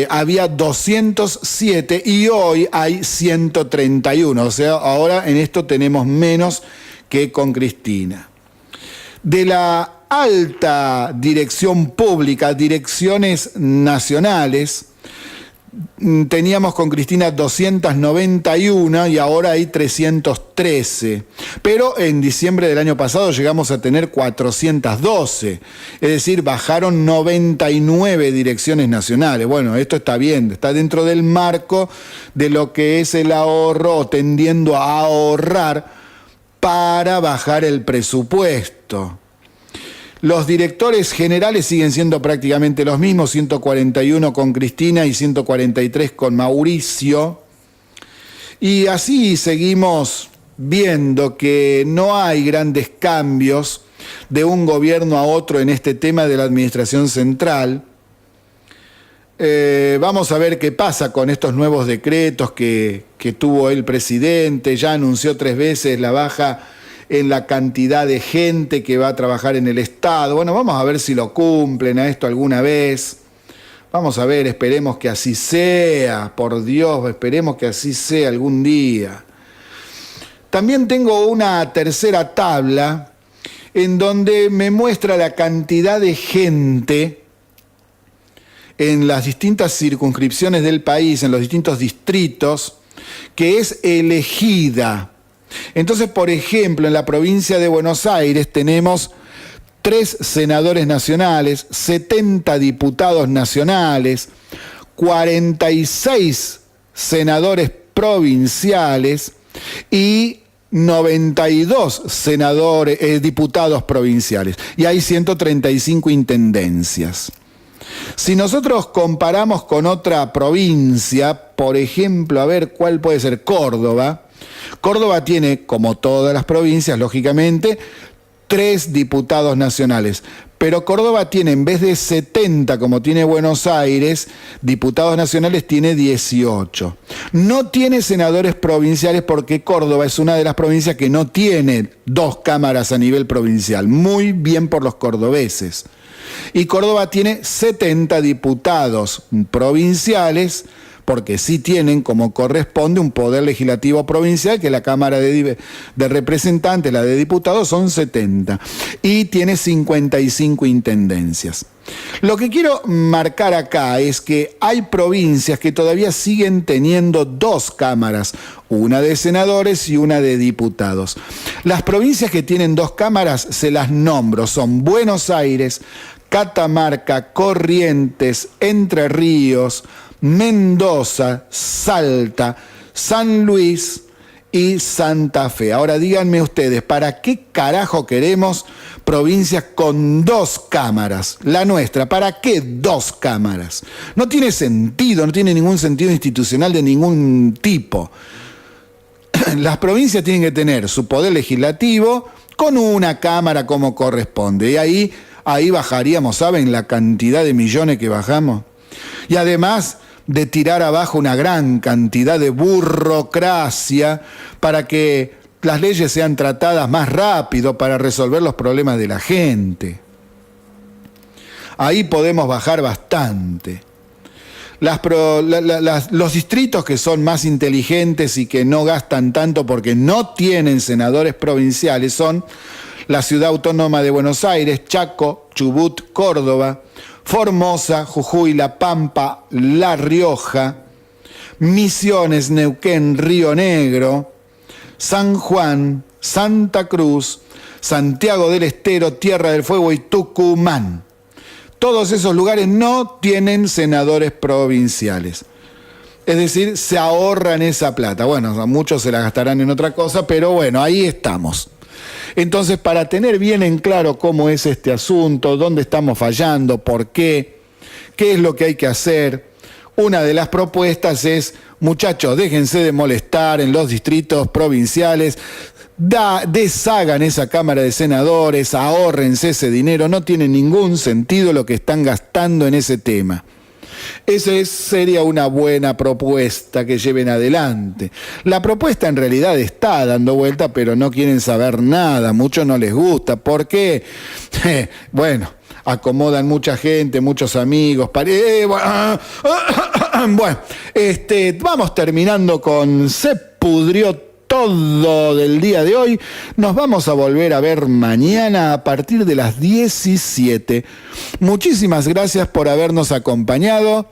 S1: había 207 y hoy hay 131, o sea, ahora en esto tenemos menos que con Cristina. De la alta dirección pública, direcciones nacionales, teníamos con Cristina 291 y ahora hay 313. Pero en diciembre del año pasado llegamos a tener 412. Es decir, bajaron 99 direcciones nacionales. Bueno, esto está bien, está dentro del marco de lo que es el ahorro, tendiendo a ahorrar para bajar el presupuesto. Los directores generales siguen siendo prácticamente los mismos, 141 con Cristina y 143 con Mauricio. Y así seguimos viendo que no hay grandes cambios de un gobierno a otro en este tema de la administración central. Vamos a ver qué pasa con estos nuevos decretos que tuvo el presidente. Ya anunció 3 veces la baja en la cantidad de gente que va a trabajar en el Estado. Bueno, vamos a ver si lo cumplen a esto alguna vez. Vamos a ver, esperemos que así sea, por Dios, esperemos que así sea algún día. También tengo una tercera tabla en donde me muestra la cantidad de gente en las distintas circunscripciones del país, en los distintos distritos, que es elegida. Entonces, por ejemplo, en la provincia de Buenos Aires tenemos 3 senadores nacionales, 70 diputados nacionales, 46 senadores provinciales y 92 diputados provinciales. Y hay 135 intendencias. Si nosotros comparamos con otra provincia, por ejemplo, a ver, ¿cuál puede ser? Córdoba. Córdoba tiene, como todas las provincias, lógicamente, 3 diputados nacionales. Pero Córdoba tiene, en vez de 70, como tiene Buenos Aires, diputados nacionales, tiene 18. No tiene senadores provinciales porque Córdoba es una de las provincias que no tiene 2 cámaras a nivel provincial. Muy bien por los cordobeses. Y Córdoba tiene 70 diputados provinciales porque sí tienen, como corresponde, un poder legislativo provincial, que la Cámara de Representantes, la de Diputados, son 70, y tiene 55 intendencias. Lo que quiero marcar acá es que hay provincias que todavía siguen teniendo 2 cámaras, una de senadores y una de diputados. Las provincias que tienen 2 cámaras se las nombro, son Buenos Aires, Catamarca, Corrientes, Entre Ríos, Mendoza, Salta, San Luis y Santa Fe. Ahora díganme ustedes, ¿para qué carajo queremos provincias con 2 cámaras? La nuestra, ¿para qué 2 cámaras? No tiene sentido, no tiene ningún sentido institucional de ningún tipo. Las provincias tienen que tener su poder legislativo con una cámara como corresponde. Y ahí bajaríamos, ¿saben la cantidad de millones que bajamos? Y además de tirar abajo una gran cantidad de burocracia para que las leyes sean tratadas más rápido para resolver los problemas de la gente. Ahí podemos bajar bastante. Los distritos que son más inteligentes y que no gastan tanto porque no tienen senadores provinciales son la Ciudad Autónoma de Buenos Aires, Chaco, Chubut, Córdoba, Formosa, Jujuy, La Pampa, La Rioja, Misiones, Neuquén, Río Negro, San Juan, Santa Cruz, Santiago del Estero, Tierra del Fuego y Tucumán. Todos esos lugares no tienen senadores provinciales. Es decir, se ahorran esa plata. Bueno, muchos se la gastarán en otra cosa, pero bueno, ahí estamos. Entonces, para tener bien en claro cómo es este asunto, dónde estamos fallando, por qué es lo que hay que hacer, una de las propuestas es, muchachos, déjense de molestar en los distritos provinciales, deshagan esa Cámara de Senadores, ahórrense ese dinero, no tiene ningún sentido lo que están gastando en ese tema. Esa sería una buena propuesta que lleven adelante. La propuesta en realidad está dando vuelta, pero no quieren saber nada, mucho no les gusta. ¿Por qué? Bueno, acomodan mucha gente, muchos amigos. Bueno, vamos terminando con Se Pudrió Todo del día de hoy. Nos vamos a volver a ver mañana a partir de las 17. Muchísimas gracias por habernos acompañado.